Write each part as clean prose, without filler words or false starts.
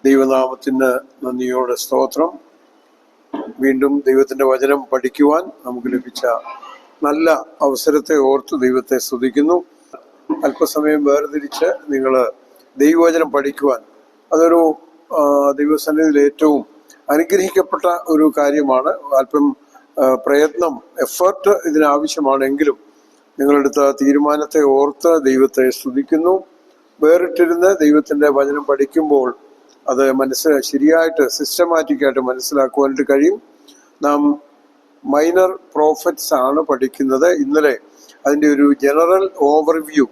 ദൈവനാമത്തിന് നന്ദിയോടെ സ്തോത്രം. വീണ്ടും ദൈവത്തിൻ്റെ വചനം പഠിക്കുവാൻ നമുക്ക് ലഭിച്ച നല്ല അവസരത്തെ ഓർത്ത് ദൈവത്തെ സ്തുതിക്കുന്നു. അല്പസമയം വേർതിരിച്ച് നിങ്ങൾ ദൈവവചനം പഠിക്കുവാൻ അതൊരു ദൈവസന്നിധിയിൽ ഏറ്റവും അനുഗ്രഹിക്കപ്പെട്ട ഒരു കാര്യമാണ്. അല്പം പ്രയത്നം, എഫേർട്ട് ഇതിനാവശ്യമാണെങ്കിലും നിങ്ങളെടുത്ത തീരുമാനത്തെ ഓർത്ത് ദൈവത്തെ സ്തുതിക്കുന്നു. വേറിട്ടിരുന്ന് ദൈവത്തിൻ്റെ വചനം പഠിക്കുമ്പോൾ അത് ശരിയായിട്ട് സിസ്റ്റമാറ്റിക്കായിട്ട് മനസ്സിലാക്കുവാനായിട്ട് കഴിയും. നാം മൈനർ പ്രോഫറ്റ്സ് ആണ് പഠിക്കുന്നത്. ഇന്നലെ അതിൻ്റെ ഒരു ജനറൽ ഓവർവ്യൂ,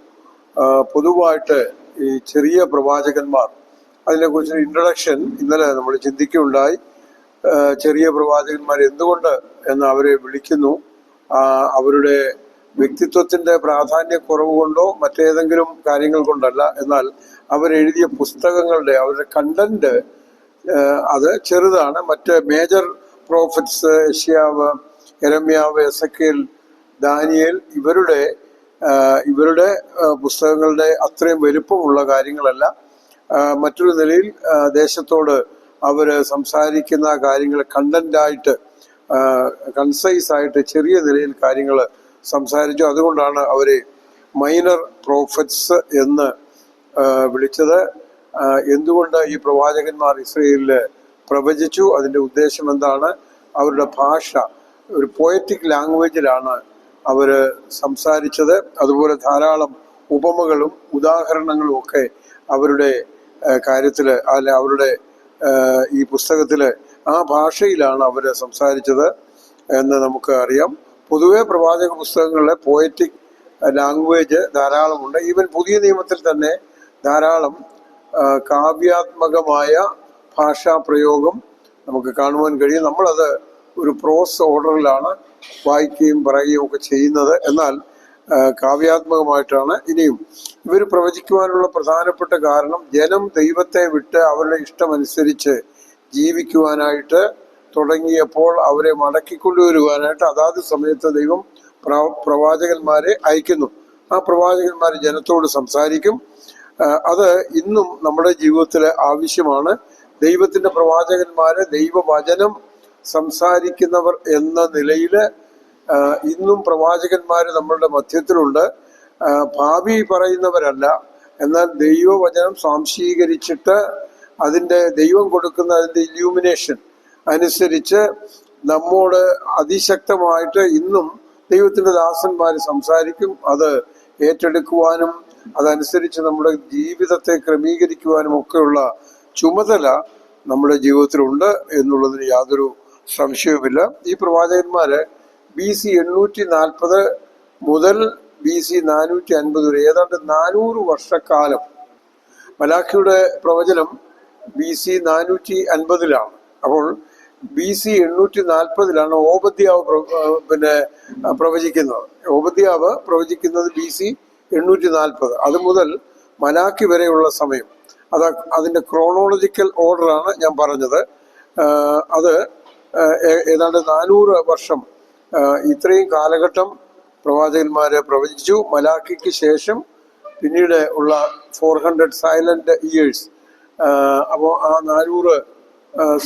പൊതുവായിട്ട് ഈ ചെറിയ പ്രവാചകന്മാർ, അതിനെക്കുറിച്ചൊരു ഇൻട്രഡക്ഷൻ ഇന്നലെ നമ്മൾ ചിന്തിക്കുകയുണ്ടായി. ചെറിയ പ്രവാചകന്മാർ എന്തുകൊണ്ട് എന്ന് അവരെ വിളിക്കുന്നു? അവരുടെ വ്യക്തിത്വത്തിൻ്റെ പ്രാധാന്യക്കുറവ് കൊണ്ടോ മറ്റേതെങ്കിലും കാര്യങ്ങൾ കൊണ്ടല്ല, എന്നാൽ അവരെഴുതിയ പുസ്തകങ്ങളുടെ അവരുടെ കണ്ടന്റ് അത് ചെറുതാണ്. മറ്റ് മേജർ പ്രോഫറ്റ്സ് യെശയ്യാവ്, യെരമ്യാവ്, എസെക്കിയേൽ, ദാനിയേൽ ഇവരുടെ പുസ്തകങ്ങളുടെ അത്രയും വലുപ്പമുള്ള കാര്യങ്ങളല്ല. മറ്റൊരു നിലയിൽ ദേശത്തോട് അവർ സംസാരിക്കുന്ന കാര്യങ്ങൾ കണ്ടന്റായിട്ട്, കൺസൈസ് ആയിട്ട് ചെറിയ നിലയിൽ കാര്യങ്ങൾ സംസാരിച്ചു. അതുകൊണ്ടാണ് അവരെ മൈനർ പ്രോഫറ്റ്സ് എന്ന് വിളിച്ചത്. എന്തുകൊണ്ട് ഈ പ്രവാചകന്മാർ ഇസ്രയേലിൽ പ്രവചിച്ചു? അതിൻ്റെ ഉദ്ദേശം എന്താണ്? അവരുടെ ഭാഷ ഒരു പോയറ്റിക് ലാംഗ്വേജിലാണ് അവർ സംസാരിച്ചത്. അതുപോലെ ധാരാളം ഉപമകളും ഉദാഹരണങ്ങളും ഒക്കെ അവരുടെ കാര്യത്തിൽ, അല്ലെ അവരുടെ ഈ പുസ്തകത്തിൽ ആ ഭാഷയിലാണ് അവർ സംസാരിച്ചത് എന്ന് നമുക്ക് അറിയാം. പൊതുവെ പ്രവാചക പുസ്തകങ്ങളിലെ പോയറ്റിക് ലാംഗ്വേജ് ധാരാളമുണ്ട്. ഈവൻ പുതിയ നിയമത്തിൽ തന്നെ ധാരാളം കാവ്യാത്മകമായ ഭാഷാ പ്രയോഗം നമുക്ക് കാണുവാൻ കഴിയും. നമ്മളത് ഒരു പ്രോസ് ഓർഡറിലാണ് വായിക്കുകയും പറയുകയും ഒക്കെ ചെയ്യുന്നത്. എന്നാൽ കാവ്യാത്മകമായിട്ടാണ്. ഇനിയും ഇവർ പ്രവചിക്കുവാനുള്ള പ്രധാനപ്പെട്ട കാരണം, ജനം ദൈവത്തെ വിട്ട് അവരുടെ ഇഷ്ടമനുസരിച്ച് ജീവിക്കുവാനായിട്ട് തുടങ്ങിയപ്പോൾ അവരെ മടക്കിക്കൊണ്ടുവരുവാനായിട്ട് അതാത് സമയത്ത് ദൈവം പ്രവാചകന്മാരെ അയക്കുന്നു. ആ പ്രവാചകന്മാർ ജനത്തോട് സംസാരിക്കും. അത് ഇന്നും നമ്മുടെ ജീവിതത്തിൽ ആവശ്യമാണ്. ദൈവത്തിൻ്റെ പ്രവാചകന്മാര് ദൈവവചനം സംസാരിക്കുന്നവർ എന്ന നിലയിൽ ഇന്നും പ്രവാചകന്മാർ നമ്മളുടെ മധ്യത്തിലുണ്ട്. ഭാവി പറയുന്നവരല്ല, എന്നാൽ ദൈവവചനം സ്വാംശീകരിച്ചിട്ട് അതിൻ്റെ ദൈവം കൊടുക്കുന്ന അതിൻ്റെ ഇല്യൂമിനേഷൻ അനുസരിച്ച് നമ്മോട് അതിശക്തമായിട്ട് ഇന്നും ദൈവത്തിൻ്റെ ദാസന്മാർ സംസാരിക്കും. അത് ഏറ്റെടുക്കുവാനും അതനുസരിച്ച് നമ്മുടെ ജീവിതത്തെ ക്രമീകരിക്കുവാനും ഒക്കെയുള്ള ചുമതല നമ്മുടെ ജീവിതത്തിലുണ്ട് എന്നുള്ളതിന് യാതൊരു സംശയവുമില്ല. ഈ പ്രവാചകന്മാര് BC 840 മുതൽ BC 450 വരെ ഏതാണ്ട് 400 വർഷക്കാലം. മലാഖിയുടെ പ്രവചനം BC 450 അപ്പോൾ BC 840 ഓബദ്യാവ് പ്രവചിക്കുന്നത്. ഓബദ്യാവ് പ്രവചിക്കുന്നത് BC 840. അത് മുതൽ മലാഖി വരെയുള്ള സമയം, അതിൻ്റെ ക്രോണോളജിക്കൽ ഓർഡറാണ് ഞാൻ പറഞ്ഞത്. അത് ഏതാണ്ട് 400 വർഷം, ഇത്രയും കാലഘട്ടം പ്രവാചകന്മാരെ പ്രവചിച്ചു. മലാഖിക്ക് ശേഷം പിന്നീട് ഉള്ള 400 സൈലന്റ് ഇയേഴ്സ്. അപ്പോൾ ആ 400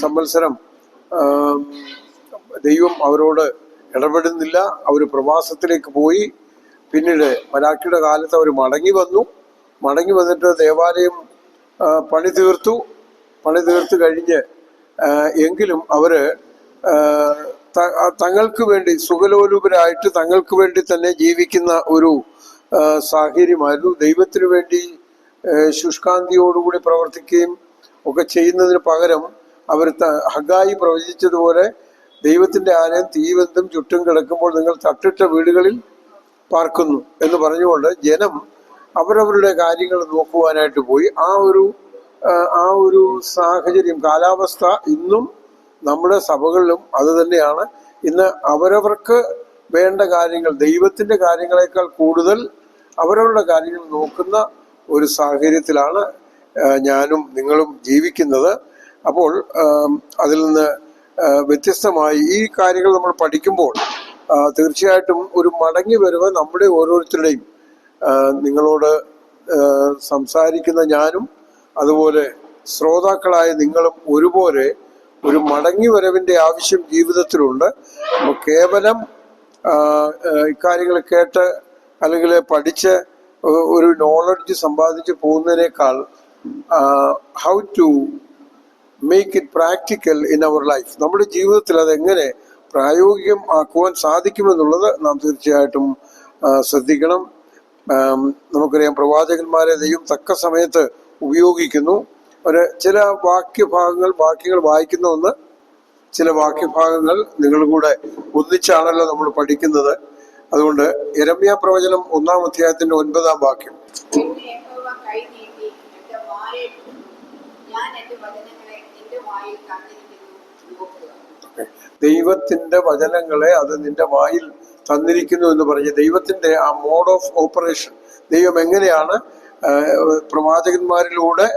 സംവത്സരം ദൈവം അവരോട് ഇടപെടുന്നില്ല. അവർ പ്രവാസത്തിലേക്ക് പോയി. പിന്നീട് മലാഖിയുടെ കാലത്ത് അവർ മടങ്ങി വന്നിട്ട് ദേവാലയം പണി തീർത്തു കഴിഞ്ഞ് എങ്കിലും അവര് തങ്ങൾക്ക് വേണ്ടി സുഖലോലുപരായിട്ട് തങ്ങൾക്ക് വേണ്ടി തന്നെ ജീവിക്കുന്ന ഒരു സാഹചര്യമായിരുന്നു. ദൈവത്തിനു വേണ്ടി ശുഷ്കാന്തിയോടുകൂടി പ്രവർത്തിക്കുകയും ഒക്കെ ചെയ്യുന്നതിന് പകരം അവർ ഹഗായി പ്രവചിച്ചതുപോലെ ദൈവത്തിൻ്റെ ആലയം തീവെന്തും ചുറ്റും കിടക്കുമ്പോൾ നിങ്ങൾ തട്ടിട്ട വീടുകളിൽ പാർക്കുന്നു എന്ന് പറഞ്ഞുകൊണ്ട് ജനം അവരവരുടെ കാര്യങ്ങൾ നോക്കുവാനായിട്ട് പോയി. ആ ഒരു സാഹചര്യം, കാലാവസ്ഥ ഇന്നും നമ്മുടെ സഭകളിലും അത് തന്നെയാണ്. ഇന്ന് അവരവർക്ക് വേണ്ട കാര്യങ്ങൾ, ദൈവത്തിൻ്റെ കാര്യങ്ങളെക്കാൾ കൂടുതൽ അവരവരുടെ കാര്യങ്ങൾ നോക്കുന്ന ഒരു സാഹചര്യത്തിലാണ് ഞാനും നിങ്ങളും ജീവിക്കുന്നത്. അപ്പോൾ അതിൽ നിന്ന് വ്യത്യസ്തമായി ഈ കാര്യങ്ങൾ നമ്മൾ പഠിക്കുമ്പോൾ തീർച്ചയായിട്ടും ഒരു മടങ്ങി വരവ് നമ്മുടെ ഓരോരുത്തരുടെയും, നിങ്ങളോട് സംസാരിക്കുന്ന ഞാനും അതുപോലെ ശ്രോതാക്കളായ നിങ്ങളും ഒരുപോലെ ഒരു മടങ്ങി വരവിന്റെ ആവശ്യം ജീവിതത്തിലുണ്ട്. കേവലം ഇക്കാര്യങ്ങൾ കേട്ട് അല്ലെങ്കിൽ പഠിച്ച് ഒരു നോളജ് സമ്പാദിച്ച് പോകുന്നതിനേക്കാൾ how to make it practical in our life, നമ്മുടെ ജീവിതത്തിൽ അതെങ്ങനെ പ്രായോഗികം ആക്കുവാൻ സാധിക്കുമെന്നുള്ളത് നാം തീർച്ചയായിട്ടും ശ്രദ്ധിക്കണം. നമുക്കറിയാം, പ്രവാചകന്മാരെ ദൈവം തക്ക സമയത്ത് ഉപയോഗിക്കുന്നു. ചില വാക്യങ്ങൾ വായിക്കുന്ന ഒന്ന്, ചില വാക്യഭാഗങ്ങൾ നിങ്ങളുടെ കൂടെ ഒന്നിച്ചാണല്ലോ നമ്മൾ പഠിക്കുന്നത്. അതുകൊണ്ട് യെരമ്യാ പ്രവചനം 1-ാം അധ്യായത്തിന്റെ 9-ാം വാക്യം. ദൈവത്തിന്റെ വചനങ്ങളെ അത് നിന്റെ വായിൽ തന്നിരിക്കുന്നു എന്ന് പറഞ്ഞ് ദൈവത്തിന്റെ ആ മോഡ് ഓഫ് ഓപ്പറേഷൻ, ദൈവം എങ്ങനെയാണ് പ്രവാചകന്മാരിലൂടെ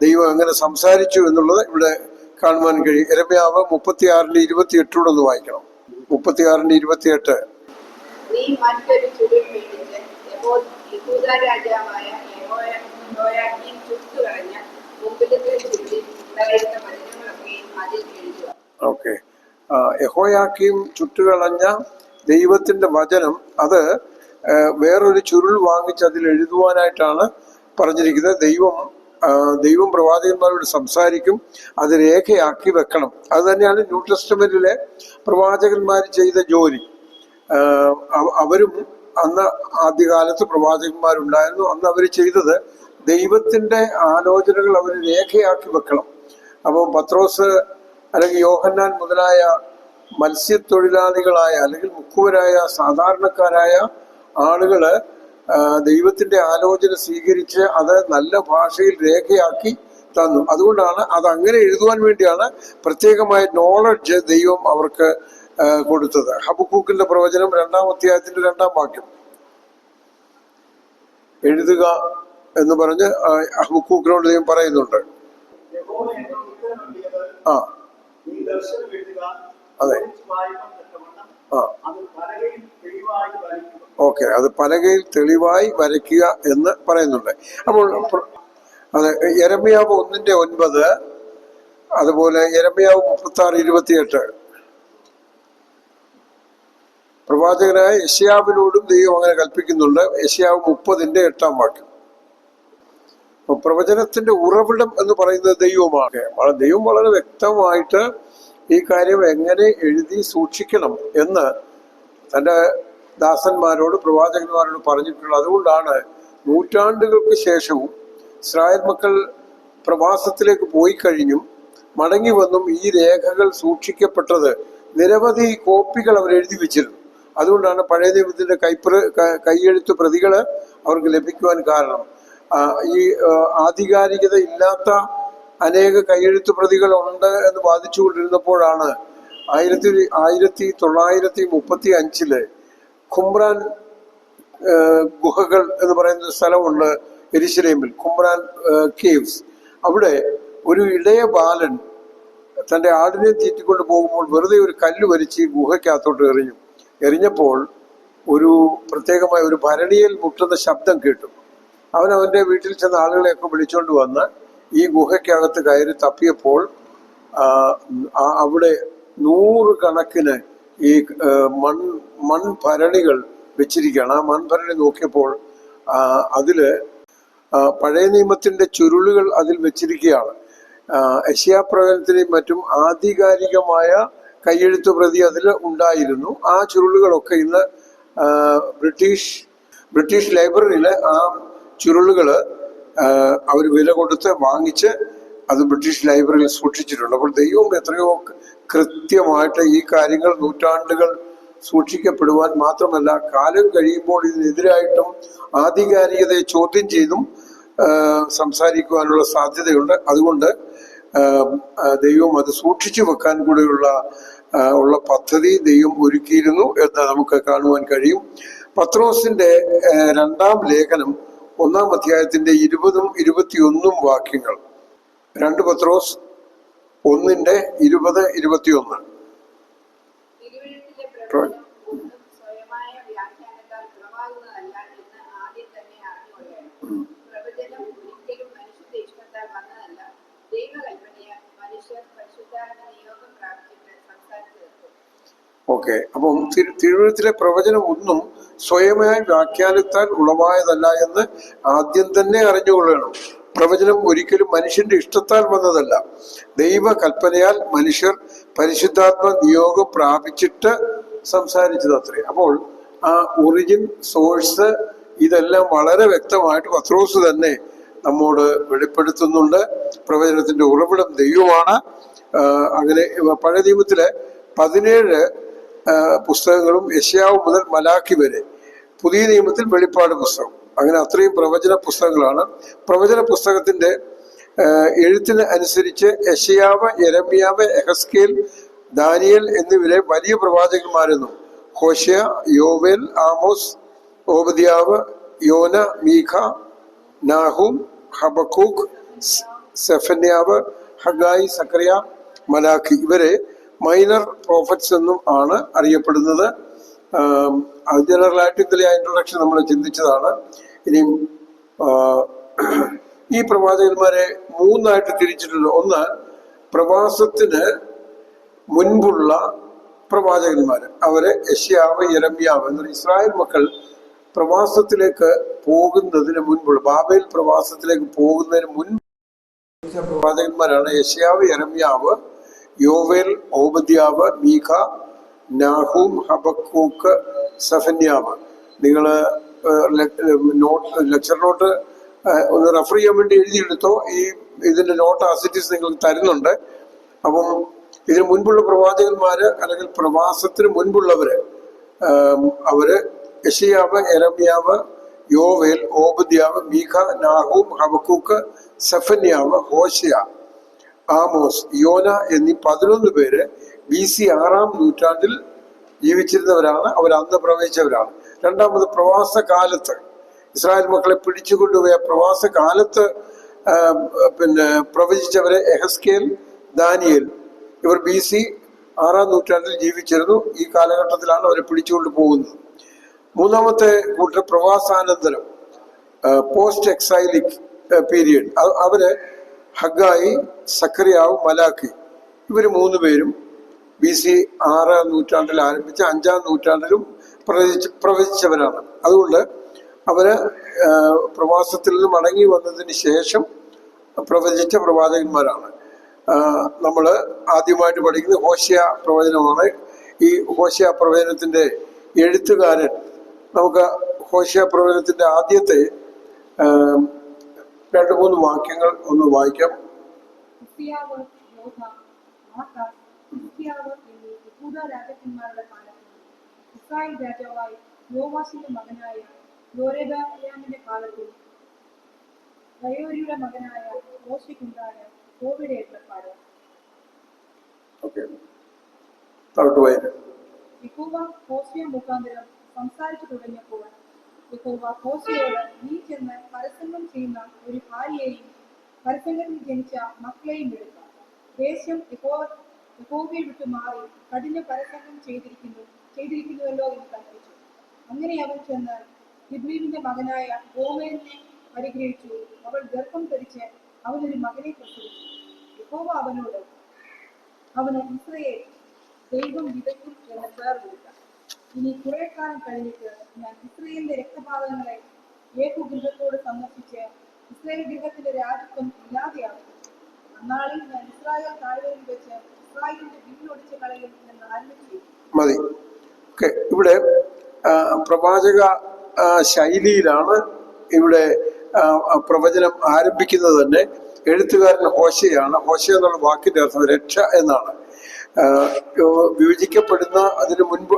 ദൈവം എങ്ങനെ സംസാരിച്ചു എന്നുള്ളത് ഇവിടെ കാണുവാൻ കഴിയും. യെരമ്യാവ് 36:28 ഒന്ന് വായിക്കണം. 36:28. നീ മറ്റൊരു ചുരുൾ മേടിച്ച് യെഹൂദാ രാജാവായ യെഹോയാക്കീം ചുട്ടുകളഞ്ഞ മുമ്പിലത്തെ ചുരുളിൽ ഉണ്ടായിരുന്ന വചനങ്ങളൊക്കെയും അതിൽ എഴുതുക. ഓക്കെ, യെഹോയാക്കീം ചുട്ടുകളഞ്ഞ ദൈവത്തിന്റെ വചനം അത് വേറൊരു ചുരുൾ വാങ്ങിച്ച് അതിൽ എഴുതുവാനായിട്ടാണ് പറഞ്ഞിരിക്കുന്നത്. ദൈവം പ്രവാചകന്മാരോട് സംസാരിക്കും, അത് രേഖയാക്കി വെക്കണം. അത് തന്നെയാണ് ന്യൂ ടെസ്റ്റമെന്റിലെ പ്രവാചകന്മാർ ചെയ്ത ജോലി. അവരും അന്ന് ആദ്യകാലത്ത് പ്രവാചകന്മാരുണ്ടായിരുന്നു. അന്ന് അവർ ചെയ്തത് ദൈവത്തിന്റെ ആലോചനകൾ അവർ രേഖയാക്കി വെക്കണം. അപ്പോൾ പത്രോസ് അല്ലെങ്കിൽ യോഹന്നാൻ മുതലായ മത്സ്യത്തൊഴിലാളികളായ അല്ലെങ്കിൽ മുക്കുവരായ സാധാരണക്കാരായ ആളുകള് ദൈവത്തിന്റെ ആലോചന സ്വീകരിച്ച് അത് നല്ല ഭാഷയിൽ രേഖയാക്കി തന്നു. അതുകൊണ്ടാണ് അത് അങ്ങനെ എഴുതുവാൻ വേണ്ടിയാണ് പ്രത്യേകമായ നോളജ് ദൈവം അവർക്ക് കൊടുത്തത്. ഹബക്കൂക്കിന്റെ പ്രവചനം 2-ാം അധ്യായത്തിന്റെ 2-ാം വാക്യം എഴുതുക എന്ന് പറഞ്ഞ് ഹബക്കൂക്കിനോട് ദൈവം പറയുന്നുണ്ട്. അതെ, ഓക്കെ, അത് പലകയിൽ തെളിവായി വരയ്ക്കുക എന്ന് പറയുന്നുണ്ട്. അപ്പോൾ അതെ, യെരമ്യാവ് 1:9, അതുപോലെ യെരമ്യാവ് 36:28. പ്രവാചകനായ യെശയ്യാവിനോടും ദൈവം അങ്ങനെ കൽപ്പിക്കുന്നുണ്ട്. യെശയ്യാവ് 30:8 വാക്യം. പ്രവചനത്തിന്റെ ഉറവിടം എന്ന് പറയുന്നത് ദൈവമാണ്. ദൈവം വളരെ വ്യക്തമായിട്ട് ഈ കാര്യം എങ്ങനെ എഴുതി സൂക്ഷിക്കണം എന്ന് തൻ്റെ ദാസന്മാരോട് പ്രവാചകന്മാരോട് പറഞ്ഞിട്ടുള്ളത്. അതുകൊണ്ടാണ് നൂറ്റാണ്ടുകൾക്ക് ശേഷവും ഇസ്രായേൽ മക്കൾ പ്രവാസത്തിലേക്ക് പോയി കഴിഞ്ഞും മടങ്ങി വന്നും ഈ രേഖകൾ സൂക്ഷിക്കപ്പെട്ടത്. നിരവധി കോപ്പികൾ അവർ എഴുതി വെച്ചിരുന്നു. അതുകൊണ്ടാണ് പഴയ നിയമത്തിന്റെ കൈയെഴുത്ത് പ്രതികള് അവർക്ക് ലഭിക്കുവാൻ കാരണം. ഈ ആധികാരികത ഇല്ലാത്ത അനേക കൈയെഴുത്ത് പ്രതികൾ ഉണ്ട് എന്ന് വാദിച്ചുകൊണ്ടിരുന്നപ്പോഴാണ് 1935 ഖുംറാൻ ഗുഹകൾ എന്ന് പറയുന്ന സ്ഥലമുണ്ട് യെരുശലേമിൽ, ഖുംറാൻ കേവ്സ്. അവിടെ ഒരു ഇടയ ബാലൻ തൻ്റെ ആടിനെ തീറ്റിക്കൊണ്ട് പോകുമ്പോൾ വെറുതെ ഒരു കല്ല് വലിച്ച് ഗുഹയ്ക്കകത്തോട്ട് എറിഞ്ഞപ്പോൾ ഒരു പ്രത്യേകമായ ഒരു ഭരണിയിൽ മുട്ടുന്ന ശബ്ദം കേട്ടു. അവൻ്റെ വീട്ടിൽ ചെന്ന ആളുകളെയൊക്കെ വിളിച്ചുകൊണ്ട് വന്ന് ഈ ഗുഹയ്ക്കകത്ത് കയറി തപ്പിയപ്പോൾ അവിടെ 100 കണക്കിന് ഈ മൺഭരണികൾ വെച്ചിരിക്കുകയാണ്. ആ മൺഭരണി നോക്കിയപ്പോൾ അതില് പഴയ നിയമത്തിന്റെ ചുരുളുകൾ അതിൽ വെച്ചിരിക്കുകയാണ്. യെശയ്യാ പ്രവചനത്തിലെയും മറ്റും ആധികാരികമായ കൈയെഴുത്ത് പ്രതി അതിൽ ഉണ്ടായിരുന്നു. ആ ചുരുളുകളൊക്കെ ഇന്ന് ബ്രിട്ടീഷ് ലൈബ്രറിയില് ആ ചുരുളുകള് അവർ വില കൊടുത്ത് വാങ്ങിച്ച് അത് ബ്രിട്ടീഷ് ലൈബ്രറിയിൽ സൂക്ഷിച്ചിട്ടുണ്ട്. അപ്പോൾ ദൈവം എത്രയോ കൃത്യമായിട്ട് ഈ കാര്യങ്ങൾ നൂറ്റാണ്ടുകൾ സൂക്ഷിക്കപ്പെടുവാൻ മാത്രമല്ല കാലം കഴിയുമ്പോൾ ഇതിനെതിരായിട്ടും ആധികാരികതയെ ചോദ്യം ചെയ്തും സംസാരിക്കുവാനുള്ള സാധ്യതയുണ്ട്. അതുകൊണ്ട് ദൈവം അത് സൂക്ഷിച്ചു വെക്കാൻ കൂടെയുള്ള പദ്ധതി ദൈവം ഒരുക്കിയിരുന്നു എന്ന് നമുക്ക് കാണുവാൻ കഴിയും. പത്രോസിന്റെ 2-ാം ലേഖനം 1-ാം അധ്യായത്തിന്റെ 20-ഉം 21-ഉം വാക്യങ്ങൾ. 2 പത്രോസ് 1:20-21. ദൈവകൽപ്പനയാൽ മനുഷ്യർ പരിശുദ്ധാത്മ നിയോഗം പ്രാപിച്ചിട്ട് സംസാരിച്ചു തീർക്കും. ഓക്കെ, അപ്പം തിരുവഴുത്തിലെ പ്രവചനം ഒന്നും സ്വയമായി വ്യാഖ്യാനത്താൽ ഉളവായതല്ല എന്ന് ആദ്യം തന്നെ അറിഞ്ഞുകൊള്ളണം. പ്രവചനം ഒരിക്കലും മനുഷ്യന്റെ ഇഷ്ടത്താൽ വന്നതല്ല. ദൈവ കൽപ്പനയാൽ മനുഷ്യർ പരിശുദ്ധാത്മ നിയോഗം പ്രാപിച്ചിട്ട് സംസാരിച്ചത് അത്രേ. അപ്പോൾ ആ ഒറിജിൻ, സോഴ്സ്, ഇതെല്ലാം വളരെ വ്യക്തമായിട്ട് പത്രോസ് തന്നെ നമ്മോട് വെളിപ്പെടുത്തുന്നുണ്ട്. പ്രവചനത്തിന്റെ ഉറവിടം ദൈവമാണ്. അങ്ങനെ പഴയ നിയമത്തിലെ 17 പുസ്തകങ്ങളും യെശയ്യാവ് മുതൽ മലാക്കി വരെ, പുതിയ നിയമത്തിൽ വെളിപ്പാട് പുസ്തകം, അങ്ങനെ അത്രയും പ്രവചന പുസ്തകങ്ങളാണ്. പ്രവചന പുസ്തകത്തിന്റെ എഴുത്തിന് അനുസരിച്ച് യെശയ്യാവ്, യെരമ്യാവ്, എഹെസ്കേൽ, ദാനിയേൽ എന്നിവരെ വലിയ പ്രവാചകന്മാരെന്നും ഹോശയ, യോവേൽ, ആമോസ്, ഓബദ്യാവ്, യോന, മീഖ, നാഹൂം, ഹബക്കൂക്ക്, സെഫന്യാവ്, ഹഗായി, സക്കറിയ, മലാഖി ഇവരെ മൈനർ പ്രോഫറ്റ്സ് എന്നും ആണ് അറിയപ്പെടുന്നത്. ജനറലായിട്ട് ഇതിലെ ഇൻട്രൊഡക്ഷൻ നമ്മൾ ചിന്തിച്ചതാണ്. ഇനിയും ഈ പ്രവാചകന്മാരെ 3ആയിട്ട് തിരിച്ചിട്ടുണ്ട്. ഒന്ന്, പ്രവാസത്തിന് മുൻപുള്ള പ്രവാചകന്മാർ, അവരെ യെശയ്യാവ്, യെരമ്യാവ് എന്നൊരു ഇസ്രായേൽ മക്കൾ പ്രവാസത്തിലേക്ക് പോകുന്നതിന് മുൻപുള്ള, ബാബേൽ പ്രവാസത്തിലേക്ക് പോകുന്നതിന് മുൻപ് പ്രവാചകന്മാരാണ് യെശയ്യാവ്, യെരമ്യാവ്, യോവേൽ, ഓബദ്യാവ്, മീഖ, നാഹൂം, ഹബക്കൂക്ക്, സെഫന്യാവ്. നിങ്ങൾ ലെക്ചർ നോട്ട് ഒന്ന് റെഫർ ചെയ്യാൻ വേണ്ടി എഴുതിയെടുത്തോ. ഇതിന്റെ നോട്ട് ആസിറ്റീസ് നിങ്ങൾക്ക് തരുന്നുണ്ട്. അപ്പം ഇതിനു മുൻപുള്ള പ്രവാചകന്മാര് അല്ലെങ്കിൽ പ്രവാസത്തിന് മുൻപുള്ളവര്, അവര് യെശയ്യാവ്, യെരമ്യാവ്, യോവേൽ, ഓബദ്യാവ്, മീഖ, നാഹൂം, ഹബക്കൂക്ക്, സെഫന്യാവ്, ഹോശയ, ആമോസ്, യോന എന്നീ 11 പേര് BC 6-ാം നൂറ്റാണ്ടിൽ ജീവിച്ചിരുന്നവരാണ്. അവർ അന്ന് പ്രവചിച്ചവരാണ്. രണ്ടാമത്, പ്രവാസ കാലത്ത് ഇസ്രായേൽ മക്കളെ പിടിച്ചുകൊണ്ടുപോയ പ്രവാസ കാലത്ത് പ്രവചിച്ചവരെ എഹെസ്കേൽ, ദാനിയേൽ, ഇവർ BC 6-ാം നൂറ്റാണ്ടിൽ ജീവിച്ചിരുന്നു. ഈ കാലഘട്ടത്തിലാണ് അവരെ പിടിച്ചുകൊണ്ട് പോകുന്നത്. മൂന്നാമത്തെ കൂട്ടർ പ്രവാസാനന്തരം, പോസ്റ്റ് എക്സൈലിക് പീരിയഡ്, അവര് ഹഗായി, സക്കറിയാവ്, മലാഖി, ഇവർ 3 പേരും BC 6-ാം നൂറ്റാണ്ടിൽ ആരംഭിച്ച് 5-ാം നൂറ്റാണ്ടിലും പ്രവചിച്ചവരാണ്. അതുകൊണ്ട് അവര് പ്രവാസത്തിൽ നിന്ന് മടങ്ങി വന്നതിന് ശേഷം പ്രവചിച്ച പ്രവാചകന്മാരാണ്. നമ്മൾ ആദ്യമായിട്ട് പഠിക്കുന്നത് ഹോശയ പ്രവചനമാണ്. ഈ ഹോശയ പ്രവചനത്തിന്റെ എഴുത്തുകാരൻ, നമുക്ക് ഹോശയ പ്രവചനത്തിന്റെ ആദ്യത്തെ 2-3 വാക്യങ്ങൾ ഒന്ന് വായിക്കാം. രാജാക്കന്മാരുടെ കാലത്ത് ഇസ്രായേൽ രാജാവായി യോവാശിന്റെ മകനായ യോരെബയാമിന്റെ കാലത്തിൽ ബയോരിയുടെ മകനായ ഹോശയ്ക്കുണ്ടായ കോവിഡ് ഏർപ്പാട്. യഹോവ ഹോശയ മുഖാന്തരം സംസാരിച്ചു തുടങ്ങിയപ്പോൾ യഹോവ ഹോശയോട്, നീ ചെന്ന് പരസംഗം ചെയ്യുന്ന ഒരു ഭാര്യയെയും പരസംഗത്തിൽ ജനിച്ച മക്കളെയും എടുക്കാം. ദേശം യഹോവയെ വിട്ടു മാറി കഠിന പരസംഗം ചെയ്തിരിക്കുന്നുവല്ലോ എന്ന് കൽപ്പിച്ചു. അങ്ങനെ അവൻ ചെന്ന് യിബ്ലീമിന്റെ മകനായ ഗോമേലിനെ പരിഗ്രഹിച്ചു. അവൾ ഗർഭം ധരിച്ച് അവനൊരു മകനെ പ്രസവിച്ചു. യഹോവ അവനോട്, അവന് ഇസ്രായേൽ ദൈവം വിതയ്ക്കും എന്ന് പേർ കൊടുക്കാം. ഇനി കുറെ കാലം കഴിഞ്ഞിട്ട് ഞാൻ ഇസ്രായേലിന്റെ രക്തപാതങ്ങളെ ഏകഗൃഹത്തോട് സന്ദർശിച്ച് ഇസ്രായേൽ ഗൃഹത്തിന്റെ രാജ്യത്വം ഇല്ലാതെയാകും. അന്നാളിൽ ഞാൻ ഇസ്രായേൽ താഴ്വരയിൽ വെച്ച് ഇസ്രായേലിന്റെ വില്ലൊടിച്ച് കളയും എന്ന് ആരംഭിച്ചു. മതി. ഇവിടെ പ്രവാചക ശൈലിയിലാണ് ഇവിടെ പ്രവചനം ആരംഭിക്കുന്നത്. തന്നെ എഴുത്തുകാരൻ ഹോശയാണ്. ഹോശയ എന്നുള്ള വാക്കിന്റെ അർത്ഥം രക്ഷ എന്നാണ്. വിഭജിക്കപ്പെടുന്ന അതിനു മുൻപ്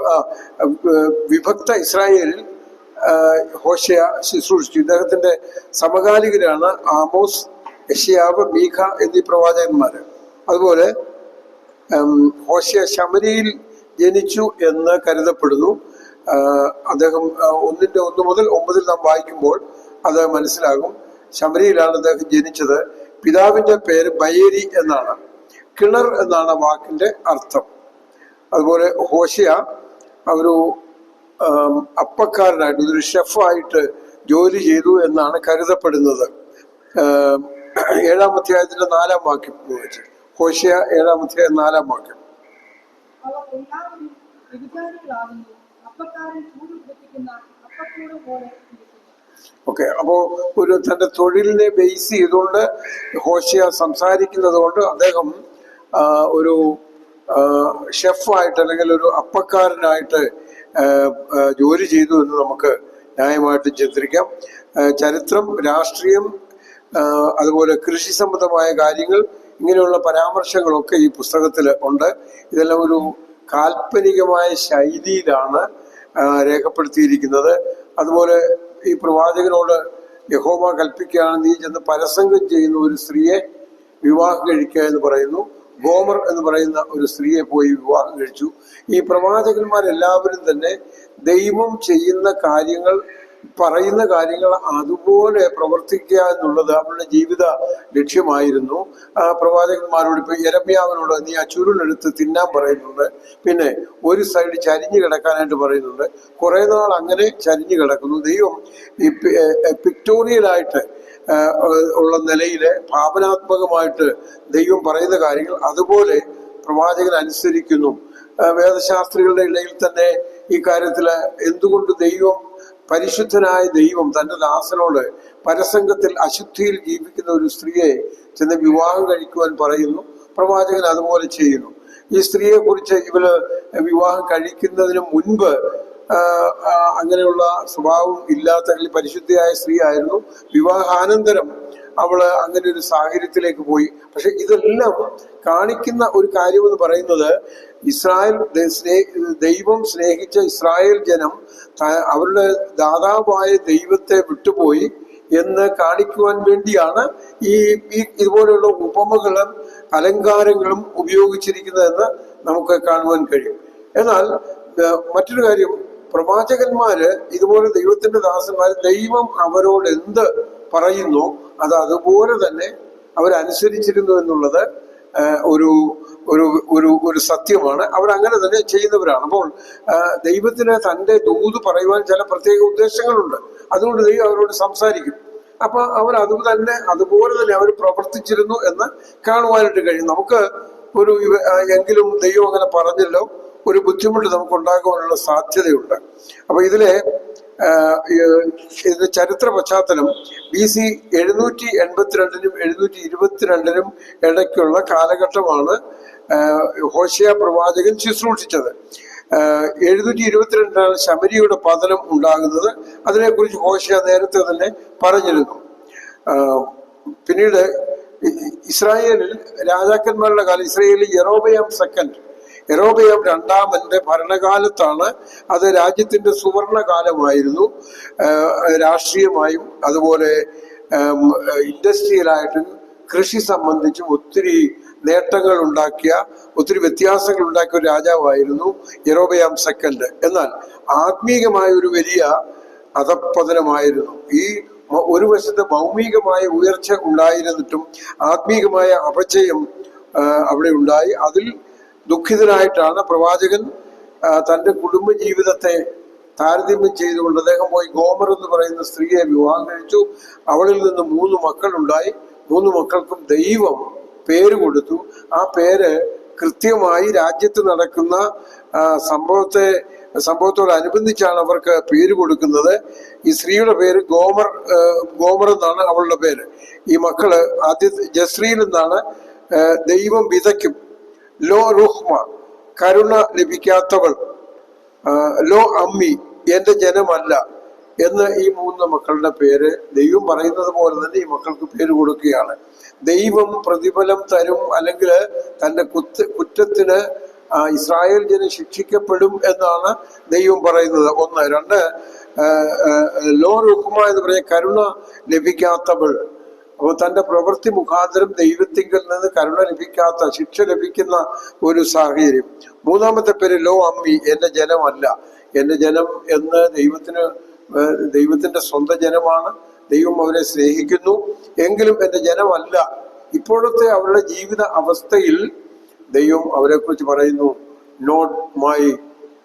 വിഭക്ത ഇസ്രായേലിൽ ഹോശയ ശുശ്രൂഷിച്ചു. ഇദ്ദേഹത്തിന്റെ സമകാലികരാണ് ആമോസ്, യെശയ്യാവ്, മീഖ എന്നീ പ്രവാചകന്മാര്. അതുപോലെ ഹോശയ ശമരിയിൽ ജനിച്ചു എന്ന് കരുതപ്പെടുന്നു. അദ്ദേഹം 1:1 മുതൽ 9 നാം വായിക്കുമ്പോൾ അത് മനസ്സിലാകും. ശമരിയിലാണ് അദ്ദേഹം ജനിച്ചത്. പിതാവിന്റെ പേര് ബയേരി എന്നാണ്. കിണർ എന്നാണ് വാക്കിന്റെ അർത്ഥം. അതുപോലെ ഹോശയ ഒരു അപ്പക്കാരനായിട്ട്, ഒരു ഷെഫായിട്ട് ജോലി ചെയ്തു എന്നാണ് കരുതപ്പെടുന്നത്. 7-ാം അധ്യായത്തിന്റെ 4-ാം വാക്യം വായിച്ചു. ഹോശേയ 7-ാം അധ്യായം 4-ാം വാക്യം. അവർ എല്ലാവരും വ്യഭിചാരികളാകുന്നു, അപ്പക്കാരൻ ചൂട് പിടിപ്പിക്കുന്ന അപ്പക്കൂട് പോലെ ഇരിക്കുന്നു. ഓക്കെ, അപ്പോ തന്റെ തൊഴിലിനെ ബേസ് ചെയ്തുകൊണ്ട് ഹോശേയ സംസാരിക്കുന്നത് കൊണ്ട് അദ്ദേഹം ഒരു ഷെഫായിട്ട് അല്ലെങ്കിൽ ഒരു അപ്പക്കാരനായിട്ട് ജോലി ചെയ്തു എന്ന് നമുക്ക് ന്യായമായിട്ട് ചിത്രിക്കാം. ചരിത്രം, രാഷ്ട്രീയം, അതുപോലെ കൃഷി സംബന്ധമായ കാര്യങ്ങൾ, ഇങ്ങനെയുള്ള പരാമർശങ്ങളൊക്കെ ഈ പുസ്തകത്തിൽ ഉണ്ട്. ഇതെല്ലാം ഒരു കാൽപ്പനികമായ ശൈലിയിലാണ് രേഖപ്പെടുത്തിയിരിക്കുന്നത്. അതുപോലെ ഈ പ്രവാചകനോട് യഹോവ കൽപ്പിക്കുകയാണ്, നീ ചെന്ന് പരസംഗം ചെയ്യുന്ന ഒരു സ്ത്രീയെ വിവാഹം കഴിക്കുക എന്ന് പറയുന്നു. ഗോമർ എന്ന് പറയുന്ന ഒരു സ്ത്രീയെ പോയി വിവാഹം കഴിച്ചു. ഈ പ്രവാചകന്മാരെല്ലാവരും തന്നെ ദൈവം ചെയ്യുന്ന കാര്യങ്ങൾ, പറയുന്ന കാര്യങ്ങൾ അതുപോലെ പ്രവർത്തിക്കുക എന്നുള്ളത് അവരുടെ ജീവിത ലക്ഷ്യമായിരുന്നു. പ്രവാചകന്മാരോട് ഇപ്പൊ യെരമ്യാവിനോട് നീ ആ ചുരുളെടുത്ത് തിന്നാൻ പറയുന്നുണ്ട്. പിന്നെ ഒരു സൈഡ് ചരിഞ്ഞു കിടക്കാനായിട്ട് പറയുന്നുണ്ട്. കുറെ നാൾ അങ്ങനെ ചരിഞ്ഞു കിടക്കുന്നു. ദൈവം ഈ പിക്ടോറിയലായിട്ട് ഉള്ള നിലയില് ഭാവനാത്മകമായിട്ട് ദൈവം പറയുന്ന കാര്യങ്ങൾ അതുപോലെ പ്രവാചകൻ അനുസരിക്കുന്നു. വേദശാസ്ത്രികളുടെ ഇടയിൽ തന്നെ ഈ കാര്യത്തില് എന്തുകൊണ്ട് ദൈവം, പരിശുദ്ധനായ ദൈവം തന്റെ ദാസനോട് പരസംഗത്തിൽ അശുദ്ധിയിൽ ജീവിക്കുന്ന ഒരു സ്ത്രീയെ ചെന്ന് വിവാഹം കഴിക്കുവാൻ പറയുന്നു. പ്രവാചകൻ അതുപോലെ ചെയ്യുന്നു. ഈ സ്ത്രീയെ കുറിച്ച് ഇവര് വിവാഹം കഴിക്കുന്നതിന് മുൻപ് അങ്ങനെയുള്ള സ്വഭാവം ഇല്ലാത്ത പരിശുദ്ധിയായ സ്ത്രീ ആയിരുന്നു. വിവാഹാനന്തരം അവള് അങ്ങനെ ഒരു സാഹചര്യത്തിലേക്ക് പോയി. പക്ഷെ ഇതെല്ലാം കാണിക്കുന്ന ഒരു കാര്യമെന്ന് പറയുന്നത്, ഇസ്രായേൽ ദൈവം സ്നേഹിച്ച ഇസ്രായേൽ ജനം അവരുടെ ദാതാവായ ദൈവത്തെ വിട്ടുപോയി എന്ന് കാണിക്കുവാൻ വേണ്ടിയാണ് ഈ ഇതുപോലെയുള്ള ഉപമകളും അലങ്കാരങ്ങളും ഉപയോഗിച്ചിരിക്കുന്നതെന്ന് നമുക്ക് കാണുവാൻ കഴിയും. എന്നാൽ മറ്റൊരു കാര്യം, പ്രവാചകന്മാര് ഇതുപോലെ ദൈവത്തിന്റെ ദാസന്മാര് ദൈവം അവരോട് എന്ത് പറയുന്നു അത് അതുപോലെ തന്നെ അവരനുസരിച്ചിരുന്നു എന്നുള്ളത് ഒരു ഒരു ഒരു ഒരു സത്യമാണ്. അവരങ്ങനെ തന്നെ ചെയ്യുന്നവരാണ്. അപ്പോൾ ദൈവത്തിന് തന്റെ ദൂത് പറയുവാൻ ചില പ്രത്യേക ഉദ്ദേശങ്ങളുണ്ട്. അതുകൊണ്ട് ദൈവം അവരോട് സംസാരിക്കും. അപ്പൊ അവർ അതുപോലെ തന്നെ അവർ പ്രവർത്തിച്ചിരുന്നു എന്ന് കാണുവാനായിട്ട് കഴിയും. നമുക്ക് ഒരു എങ്കിലും ദൈവം അങ്ങനെ പറഞ്ഞല്ലോ, ഒരു ബുദ്ധിമുട്ട് നമുക്ക് ഉണ്ടാകുവാനുള്ള സാധ്യതയുണ്ട്. അപ്പൊ ഇതിന്റെ ചരിത്ര പശ്ചാത്തലം BC 782-നും 722-നും ഇടയ്ക്കുള്ള കാലഘട്ടമാണ് ഹോശേയ പ്രവാചകൻ ശുശ്രൂഷിച്ചത്. 722-ലാണ് ശമരിയുടെ പതനം ഉണ്ടാകുന്നത്. അതിനെക്കുറിച്ച് ഹോശേയ നേരത്തെ തന്നെ പറഞ്ഞിരുന്നു. പിന്നീട് ഇസ്രായേലിൽ രാജാക്കന്മാരുടെ കാലം, ഇസ്രായേലിൽ യെരോബെയാം രണ്ടാമന്റെ ഭരണകാലത്താണ്. അത് രാജ്യത്തിന്റെ സുവർണ കാലമായിരുന്നു. രാഷ്ട്രീയമായും അതുപോലെ ഇൻഡസ്ട്രിയലായിട്ടും കൃഷി സംബന്ധിച്ചും ഒത്തിരി നേട്ടങ്ങൾ ഉണ്ടാക്കിയ, ഒത്തിരി വ്യത്യാസങ്ങൾ ഉണ്ടാക്കിയ ഒരു രാജാവായിരുന്നു യെരോബെയാം സെക്കൻഡ്. എന്നാൽ ആത്മീകമായ ഒരു വലിയ അധപ്പതനമായിരുന്നു. ഈ ഒരു വശത്ത് ഭൗമികമായ ഉയർച്ച ഉണ്ടായിരുന്നിട്ടും ആത്മീകമായ അപചയം അവിടെ ഉണ്ടായി. അതിൽ ദുഃഖിതനായിട്ടാണ് പ്രവാചകൻ തന്റെ കുടുംബജീവിതത്തെ താരതമ്യം ചെയ്തുകൊണ്ട് അദ്ദേഹം പോയി ഗോമർ എന്ന് പറയുന്ന സ്ത്രീയെ വിവാഹം കഴിച്ചു. അവളിൽ നിന്ന് 3 മക്കളുണ്ടായി. 3 മക്കൾക്കും ദൈവം പേര് കൊടുത്തു. ആ പേര് കൃത്യമായി രാജ്യത്ത് നടക്കുന്ന സംഭവത്തോടനുബന്ധിച്ചാണ് അവർക്ക് പേര് കൊടുക്കുന്നത്. ഈ സ്ത്രീയുടെ പേര് ഗോമർ എന്നാണ് അവളുടെ പേര്. ഈ മക്കള് ആദ്യത്തെ ജസ്രീൽ എന്നാണ്. ദൈവം വിതയ്ക്കും. ലോ റുഹ്മ, കരുണ ലഭിക്കാത്തവൾ. ലോ അമ്മി, എന്റെ ജനമല്ല എന്ന് ഈ 3 മക്കളുടെ പേര് ദൈവം പറയുന്നത് പോലെ തന്നെ ഈ മക്കൾക്ക് പേര് കൊടുക്കുകയാണ്. ദൈവം പ്രതിഫലം തരും, അല്ലെങ്കിൽ തന്റെ കുറ്റത്തിന് ഇസ്രായേൽ ജനം ശിക്ഷിക്കപ്പെടും എന്നാണ് ദൈവം പറയുന്നത്. 1. 2, ലോ റുഹ്മ എന്ന് പറയുന്ന കരുണ ലഭിക്കാത്തവൾ. അപ്പോൾ തന്റെ പ്രവൃത്തി മുഖാന്തരം ദൈവത്തിങ്കിൽ നിന്ന് കരുണ ലഭിക്കാത്ത, ശിക്ഷ ലഭിക്കുന്ന ഒരു സാഹചര്യം. 3-ാമത്തെ പേര് ലോ അമ്മി, എന്റെ ജനമല്ല. എന്റെ ജനം എന്ന് ദൈവത്തിന്റെ സ്വന്തം ജനമാണ്. ദൈവം അവരെ സ്നേഹിക്കുന്നു, എങ്കിലും എന്റെ ജനമല്ല. ഇപ്പോഴത്തെ അവരുടെ ജീവിത അവസ്ഥയിൽ ദൈവം അവരെ കുറിച്ച് പറയുന്നു, നോട്ട് മൈ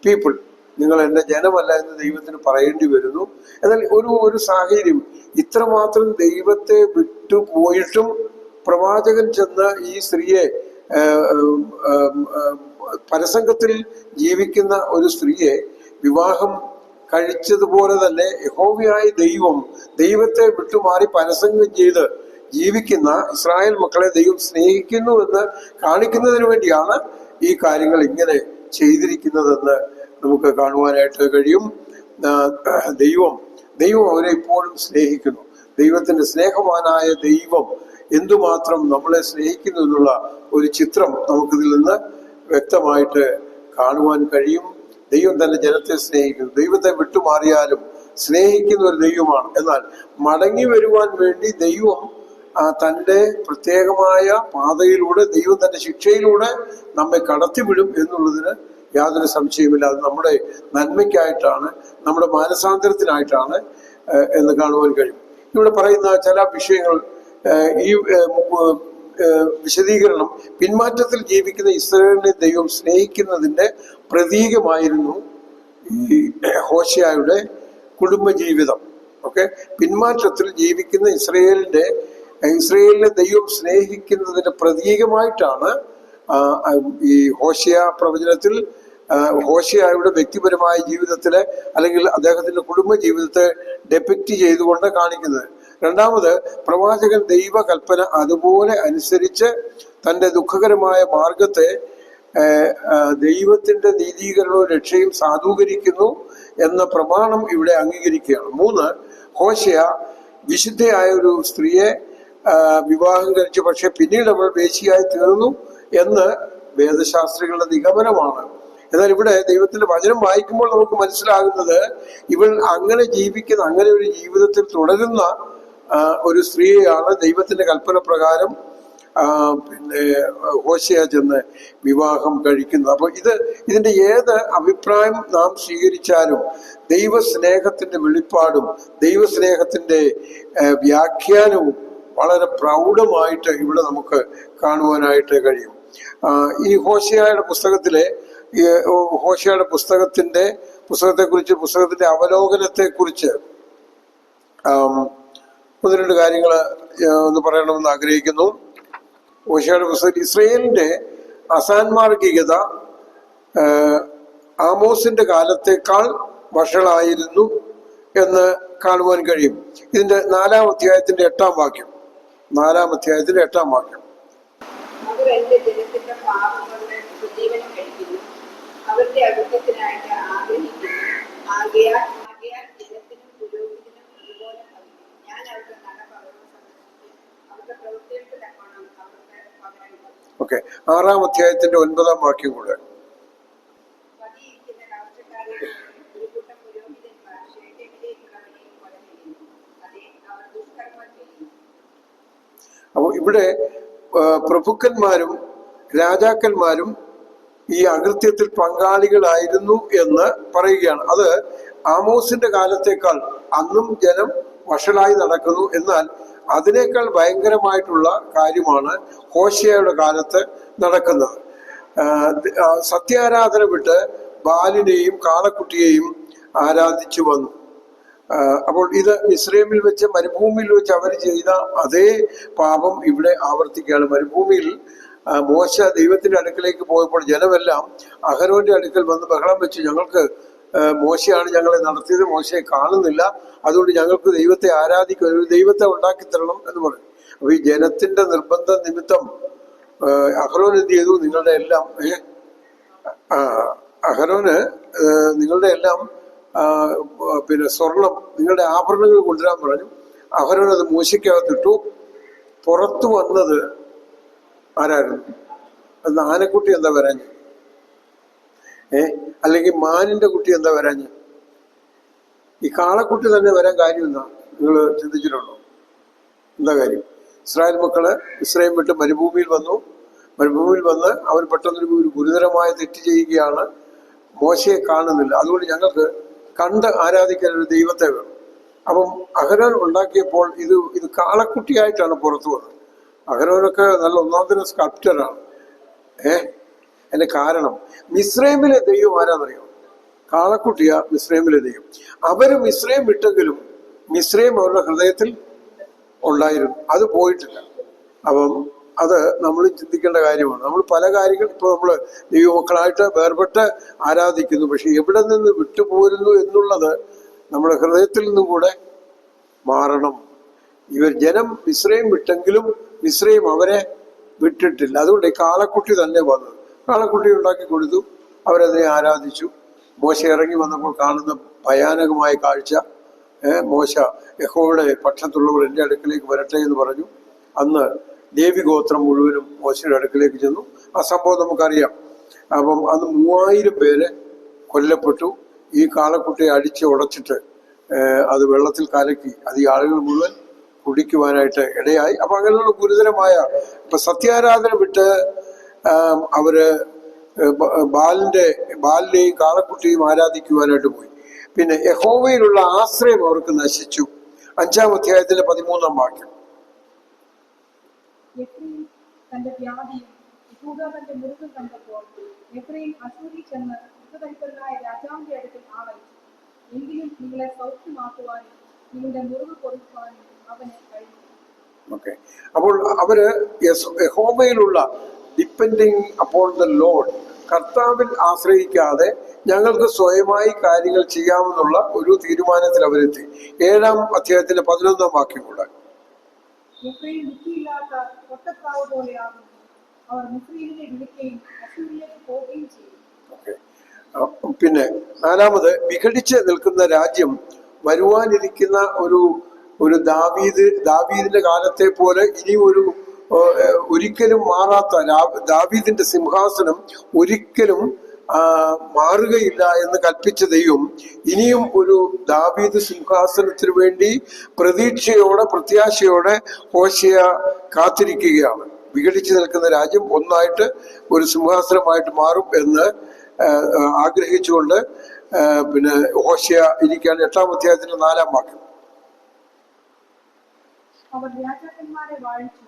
പീപ്പിൾ. നിങ്ങൾ എൻ്റെ ജനമല്ല എന്ന് ദൈവത്തിന് പറയേണ്ടി വരുന്നു. എന്നാൽ ഒരു സാഹചര്യം, ഇത്രമാത്രം ദൈവത്തെ വിട്ടുപോയിട്ടും പ്രവാചകൻ ചെന്ന് ഈ സ്ത്രീയെ പരസംഗത്തിൽ ജീവിക്കുന്ന ഒരു സ്ത്രീയെ വിവാഹം കഴിച്ചതുപോലെ തന്നെ യഹോവയായ ദൈവത്തെ വിട്ടുമാറി പരസംഗം ചെയ്ത് ജീവിക്കുന്ന ഇസ്രായേൽ മക്കളെ ദൈവം സ്നേഹിക്കുന്നു എന്ന് കാണിക്കുന്നതിന് വേണ്ടിയാണ് ഈ കാര്യങ്ങൾ ഇങ്ങനെ ചെയ്തിരിക്കുന്നതെന്ന് നമുക്ക് കാണുവാനായിട്ട് കഴിയും. ദൈവം അവരെ ഇപ്പോഴും സ്നേഹിക്കുന്നു. ദൈവത്തിന്റെ സ്നേഹവാനായ ദൈവം എന്തുമാത്രം നമ്മളെ സ്നേഹിക്കുന്നു എന്നുള്ള ഒരു ചിത്രം നമുക്കിതിൽ നിന്ന് വ്യക്തമായിട്ട് കാണുവാൻ കഴിയും. ദൈവം തന്റെ ജനത്തെ സ്നേഹിക്കുന്നു. ദൈവത്തെ വിട്ടുമാറിയാലും സ്നേഹിക്കുന്ന ഒരു ദൈവമാണ്. എന്നാൽ മടങ്ങി വരുവാൻ വേണ്ടി ദൈവം തൻ്റെ പ്രത്യേകമായ പാതയിലൂടെ, ദൈവം തന്റെ ശിക്ഷയിലൂടെ നമ്മെ കടത്തിവിടും എന്നുള്ളതിന് യാതൊരു സംശയമില്ല. അത് നമ്മുടെ നന്മയ്ക്കായിട്ടാണ്, നമ്മുടെ മാനസാന്തരത്തിനായിട്ടാണ് എന്ന് കാണുവാൻ കഴിയും. ഇവിടെ പറയുന്ന ചില വിഷയങ്ങൾ, ഈ വിശദീകരണം, പിന്മാറ്റത്തിൽ ജീവിക്കുന്ന ഇസ്രായേലിനെ ദൈവം സ്നേഹിക്കുന്നതിന്റെ പ്രതീകമായിരുന്നു ഈ ഹോശേയയുടെ കുടുംബജീവിതം. ഓക്കെ, പിന്മാറ്റത്തിൽ ജീവിക്കുന്ന ഇസ്രായേലിനെ ദൈവം സ്നേഹിക്കുന്നതിന്റെ പ്രതീകമായിട്ടാണ് ഈ ഹോശേയ പ്രവചനത്തിൽ ഹോശേയയുടെ വ്യക്തിപരമായ ജീവിതത്തിലെ അല്ലെങ്കിൽ അദ്ദേഹത്തിന്റെ കുടുംബ ജീവിതത്തെ ഡെപിക്റ്റ് ചെയ്തുകൊണ്ട് കാണിക്കുന്നത്. രണ്ടാമത്, പ്രവാചകൻ ദൈവകൽപ്പന അതുപോലെ അനുസരിച്ച് തൻ്റെ ദുഃഖകരമായ മാർഗത്തെ ദൈവത്തിന്റെ നീതീകരണവും രക്ഷയും സാധൂകരിക്കുന്നു എന്ന പ്രമാണം ഇവിടെ അംഗീകരിക്കുകയാണ്. 3, ഹോശേയ വിശുദ്ധയായ ഒരു സ്ത്രീയെ വിവാഹം കഴിച്ചു, പക്ഷെ പിന്നീട് അവൾ വേശ്യയായി തീർന്നു എന്ന് വേദശാസ്ത്രികളുടെ നിഗമനമാണ്. എന്നാൽ ഇവിടെ ദൈവത്തിന്റെ വചനം വായിക്കുമ്പോൾ നമുക്ക് മനസ്സിലാകുന്നത്, ഇവൾ അങ്ങനെ ഒരു ജീവിതത്തിൽ തുടരുന്ന ഒരു സ്ത്രീയാണ് ദൈവത്തിന്റെ കൽപ്പന പ്രകാരം ഹോശേയ ചെന്ന് വിവാഹം കഴിക്കുന്നത്. അപ്പൊ ഇതിന്റെ ഏത് അഭിപ്രായം നാം സ്വീകരിച്ചാലും ദൈവസ്നേഹത്തിന്റെ വെളിപ്പാടും ദൈവസ്നേഹത്തിന്റെ വ്യാഖ്യാനവും വളരെ പ്രൗഢമായിട്ട് ഇവിടെ നമുക്ക് കാണുവാനായിട്ട് കഴിയും. ഈ ഹോശേയയുടെ പുസ്തകത്തെക്കുറിച്ച്, പുസ്തകത്തിന്റെ അവലോകനത്തെക്കുറിച്ച് 1-2 കാര്യങ്ങൾ ഒന്ന് പറയണമെന്ന് ആഗ്രഹിക്കുന്നു. ഹോശേയയുടെ പുസ്തകത്തിൽ ഇസ്രായേലിന്റെ അസാൻമാർഗികത ആമോസിന്റെ കാലത്തേക്കാൾ വഷളായിരുന്നു എന്ന് കാണുവാൻ കഴിയും. ഇതിന്റെ 4-ാം അധ്യായത്തിന്റെ 8-ാം വാക്യം. അവർ എന്റെ ജനത്തിന്റെ പാപങ്ങളുടെ ഉപജീവനം കഴിക്കുന്നു, അവരുടെ അകൃത്യത്തിനായിട്ട് ആഗ്രഹിക്കുന്നു. ആകയാൽ ജനത്തിനും പുരോഹിതനും ഒരുപോലെ ഭവിക്കും. ഞാൻ അവരുടെ നടപവരോട് സന്ദർശിക്കും, അവരുടെ പ്രവൃത്തികൾക്ക് തക്കോണം അവർക്ക് പകരം കൊടുക്കും. ഓക്കെ, 6-ാം അധ്യായത്തിന്റെ 9-ാം വാക്യം കൂടെ. പതിയിരിക്കുന്ന രാഷ്ട്രക്കാരെ ഒരു കൂട്ടം പുരോഹിതന്മാർ ഷേഖേമിലേക്കുള്ളവരെയും കൊല ചെയ്യുന്നു. അതെ, അവർ ദുഷ്കർമ്മം ചെയ്യുന്നു. അപ്പോൾ ഇവിടെ പ്രഭുക്കന്മാരും രാജാക്കന്മാരും ഈ അകൃത്യത്തിൽ പങ്കാളികളായിരുന്നു എന്ന് പറയുകയാണ്. അത് ആമോസിന്റെ കാലത്തേക്കാൾ അന്നും ജനം വഷളായി നടക്കുന്നു. എന്നാൽ അതിനേക്കാൾ ഭയങ്കരമായിട്ടുള്ള കാര്യമാണ് ഹോശേയയുടെ കാലത്ത് നടക്കുന്നത്. സത്യാരാധന വിട്ട് ബാലിനെയും കാളക്കുട്ടിയെയും ആരാധിച്ചു വന്നു. അപ്പോൾ ഇത് മിസ്രൈമിൽ വെച്ച്, മരുഭൂമിയിൽ വെച്ച് അവർ ചെയ്ത അതേ പാപം ഇവിടെ ആവർത്തിക്കുകയാണ്. മരുഭൂമിയിൽ മോശ ദൈവത്തിന്റെ അടുക്കലേക്ക് പോയപ്പോൾ ജനമെല്ലാം അഹരോന്റെ അടുക്കൽ വന്ന് ബഹളം വെച്ചു, ഞങ്ങൾക്ക് മോശയാണ് ഞങ്ങളെ നടത്തിയത്, മോശയെ കാണുന്നില്ല, അതുകൊണ്ട് ഞങ്ങൾക്ക് ദൈവത്തെ ആരാധിക്കുക, ഒരു ദൈവത്തെ ഉണ്ടാക്കി തരണം എന്ന് പറഞ്ഞു. അപ്പൊ ഈ ജനത്തിന്റെ നിർബന്ധ നിമിത്തം അഹരോൻ എന്ത് ചെയ്തു? നിങ്ങളുടെ എല്ലാം സ്വർണം, നിങ്ങളുടെ ആഭരണങ്ങൾ കൊണ്ടുവരാൻ പറഞ്ഞു. അഹരോൻ അത് മൂശയ്ക്കകത്തിട്ടു. പുറത്തു വന്നത് ആരായിരുന്നു? അത് ആനക്കുട്ടി എന്താ വരാഞ്ഞ്? അല്ലെങ്കിൽ മാനിന്റെ കുട്ടി എന്താ വരാഞ്ഞ്? ഈ കാളക്കുട്ടി തന്നെ വരാൻ കാര്യം എന്താ? നിങ്ങൾ ചിന്തിച്ചിട്ടുണ്ടോ? എന്താ കാര്യം? ഇസ്രായേൽ മക്കള് ഇസ്രായേൽ വിട്ട് മരുഭൂമിയിൽ വന്ന് അവർ പെട്ടെന്നൊരു ഗുരുതരമായ തെറ്റ് ചെയ്യുകയാണ്. മോശയെ കാണുന്നില്ല, അതുകൊണ്ട് ഞങ്ങൾക്ക് കണ്ട് ആരാധിക്കാൻ ഒരു ദൈവത്തെ വേണം. അപ്പം അഹരോൻ ഉണ്ടാക്കിയപ്പോൾ ഇത് കാളക്കുട്ടിയായിട്ടാണ് പുറത്തു വന്നത്. അഹരോനൊക്കെ നല്ല ഒന്നാന്തര സ്കൾപ്റ്ററാണ്. അതിന്റെ കാരണം മിസ്രൈമിലെ ദൈവം ആരാന്നറിയോ? കാളക്കുട്ടിയ മിസ്രൈമിലെ ദൈവം. അവര് മിസ്രൈം വിട്ടെങ്കിലും മിസ്രൈം അവരുടെ ഹൃദയത്തിൽ ഉണ്ടായിരുന്നു, അത് പോയിട്ടില്ല. അപ്പം അത് നമ്മൾ ചിന്തിക്കേണ്ട കാര്യമാണ്. നമ്മൾ പല കാര്യങ്ങൾ ഇപ്പോൾ നമ്മൾ ദൈവമക്കളായിട്ട് വേർപെട്ട് ആരാധിക്കുന്നു, പക്ഷെ എവിടെ നിന്ന് വിട്ടുപോരുന്നു എന്നുള്ളത് നമ്മുടെ ഹൃദയത്തിൽ നിന്നും കൂടെ മാറണം. ഇവർ ജനം മിസ്രൈം വിട്ടെങ്കിലും മിസ്രൈം അവരെ വിട്ടിട്ടില്ല. അതുകൊണ്ട് ഈ കാളക്കുട്ടി തന്നെ വന്നത്. കാളക്കുട്ടി ഉണ്ടാക്കി കൊടുത്തു, അവരതിനെ ആരാധിച്ചു. മോശ ഇറങ്ങി വന്നപ്പോൾ കാണുന്ന ഭയാനകമായ കാഴ്ച, മോശ യഹോവയുടെ പക്ഷത്തുള്ളവർ എൻ്റെ അടുക്കലേക്ക് വരട്ടെ എന്ന് പറഞ്ഞു. അന്ന് ലേവി ഗോത്രം മുഴുവനും മോശയുടെ അടുക്കലേക്ക് ചെന്നു. ആ സംഭവം നമുക്കറിയാം. അപ്പം അന്ന് 3000 പേര് കൊല്ലപ്പെട്ടു. ഈ കാളക്കുട്ടിയെ അടിച്ച് ഉടച്ചിട്ട് അത് വെള്ളത്തിൽ കലക്കി അത് ഈ ആളുകൾ മുഴുവൻ കുടിക്കുവാനായിട്ട് ഇടയായി. അപ്പൊ അങ്ങനെയുള്ള ഗുരുതരമായ ഇപ്പൊ സത്യാരാധന വിട്ട് അവര് ബാലിനെയും കാളക്കുട്ടിയും ആരാധിക്കുവാനായിട്ട് പോയി. പിന്നെ യഹോവയിലുള്ള ആശ്രയം അവർക്ക് നശിച്ചു. 5-ാം അധ്യായത്തിലെ 13-ാം വാക്യം. എഫ്രയീം തന്റെ വ്യാധിയും യഹൂദാ തന്റെ മുറിവും കണ്ടപ്പോൾ എഫ്രയീം അശൂരിൽ ചെന്ന് യുദ്ധതൽപരനായ രാജാവിന്റെ അടുക്കൽ ആളയച്ചു. എങ്കിലും നിങ്ങളെ സൗഖ്യമാക്കുവാനും നിങ്ങളുടെ മുറിവ് പൊറുക്കുവാനും അവന് കഴിഞ്ഞു. ഓക്കെ, അപ്പോൾ അവര് യഹോവയിലുള്ള ഡിപ്പെൻഡിങ് അപ്പോൺ ദ ലോർഡ്, കർത്താവിൽ ആശ്രയിക്കാതെ ഞങ്ങൾക്ക് സ്വയമായി കാര്യങ്ങൾ ചെയ്യാമെന്നുള്ള ഒരു തീരുമാനത്തിൽ അവരെത്തി. 7-ാം അധ്യായത്തിന്റെ 11-ാം വാക്യം കൂടെ. എഫ്രയീം ബുദ്ധിയില്ലാത്ത ഒട്ടപ്രാവ് പോലെയാകുന്നു. അവർ മിസ്രയീമിനെ വിളിക്കുകയും അശൂരിലേക്ക് പോവുകയും ചെയ്യും. പിന്നെ 4-മത്, വിഘടിച്ച് നിൽക്കുന്ന രാജ്യം വരുവാനിരിക്കുന്ന ഒരു ദാവീദിന്റെ കാലത്തെ പോലെ ഇനി ഒരിക്കലും മാറാത്ത ദാവീദിന്റെ സിംഹാസനം ഒരിക്കലും മാറുകയില്ല എന്ന് കൽപ്പിച്ച ദൈവം ഇനിയും ഒരു ദാവീദ് സിംഹാസനത്തിന് വേണ്ടി പ്രത്യാശയോടെ ഹോശേയ കാത്തിരിക്കുകയാണ്. വിഘടിച്ചു നിൽക്കുന്ന രാജ്യം ഒന്നായിട്ട് ഒരു സിംഹാസനമായിട്ട് മാറും എന്ന് ആഗ്രഹിച്ചുകൊണ്ട് പിന്നെ ഹോശേയ ഇരിക്കുകയാണ്. 8-ാം അധ്യായത്തിന്റെ 4-ാം വാക്യം. അവർ രാജാക്കന്മാരെ വാഴിച്ചു,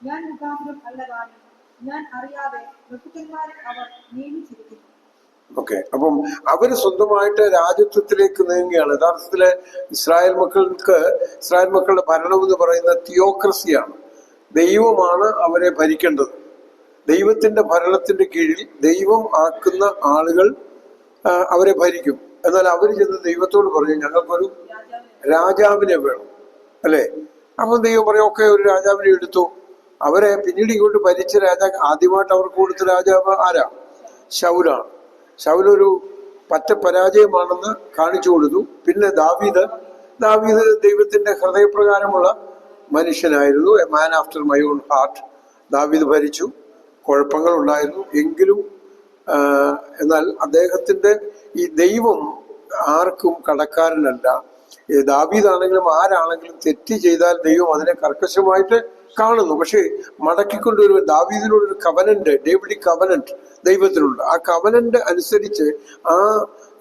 ഞാൻ മുഖാന്തരം അല്ലതാനും ഞാൻ അറിയാതെ പ്രഭുക്കന്മാരെ അവർ നിയമിച്ചിരിക്കുന്നു. ഓക്കെ, അപ്പം അവര് സ്വന്തമായിട്ട് രാജ്യത്വത്തിലേക്ക് നീങ്ങുകയാണ്. യഥാർത്ഥത്തില് ഇസ്രായേൽ മക്കളുടെ ഭരണം എന്ന് പറയുന്ന തിയോക്രസിയാണ്. ദൈവമാണ് അവരെ ഭരിക്കേണ്ടത്. ദൈവത്തിന്റെ ഭരണത്തിന്റെ കീഴിൽ ദൈവം ആക്കുന്ന ആളുകൾ അവരെ ഭരിക്കും. എന്നാൽ അവർ ചെന്ന് ദൈവത്തോട് പറയും ഞങ്ങൾക്കൊരു രാജാവിനെ വേണം, അല്ലെ? അപ്പം ദൈവം പറയും ഒക്കെ ഒരു രാജാവിനെ എടുത്തു. അവരെ പിന്നീട് ഇങ്ങോട്ട് ഭരിച്ച ആദ്യമായിട്ട് അവർക്ക് കൊടുത്ത രാജാവ് ആരാ? ശൗലാണ്. ശൗലൊരു പറ്റ പരാജയമാണെന്ന് കാണിച്ചു കൊടുത്തു. പിന്നെ ദാവീദ് ദൈവത്തിന്റെ ഹൃദയപ്രകാരമുള്ള മനുഷ്യനായിരുന്നു. A man after my own heart. ദാവീദ് ഭരിച്ചു. കുഴപ്പങ്ങൾ ഉണ്ടായിരുന്നു എങ്കിലും എന്നാൽ അദ്ദേഹത്തിന്റെ ഈ ദൈവം ആർക്കും കടക്കാരനല്ല. ദാവീദാണെങ്കിലും ആരാണെങ്കിലും തെറ്റ് ചെയ്താൽ ദൈവം അതിനെ കർക്കശമായിട്ട് കാണുന്നു. പക്ഷേ മടക്കിക്കൊണ്ടുവരുവാൻ ദാവീദിനോടൊരു കവനന്റ്, ഡേവിഡിക് കവനന്റ് ദൈവത്തിനുണ്ട്. ആ കവനന്റ് അനുസരിച്ച് ആ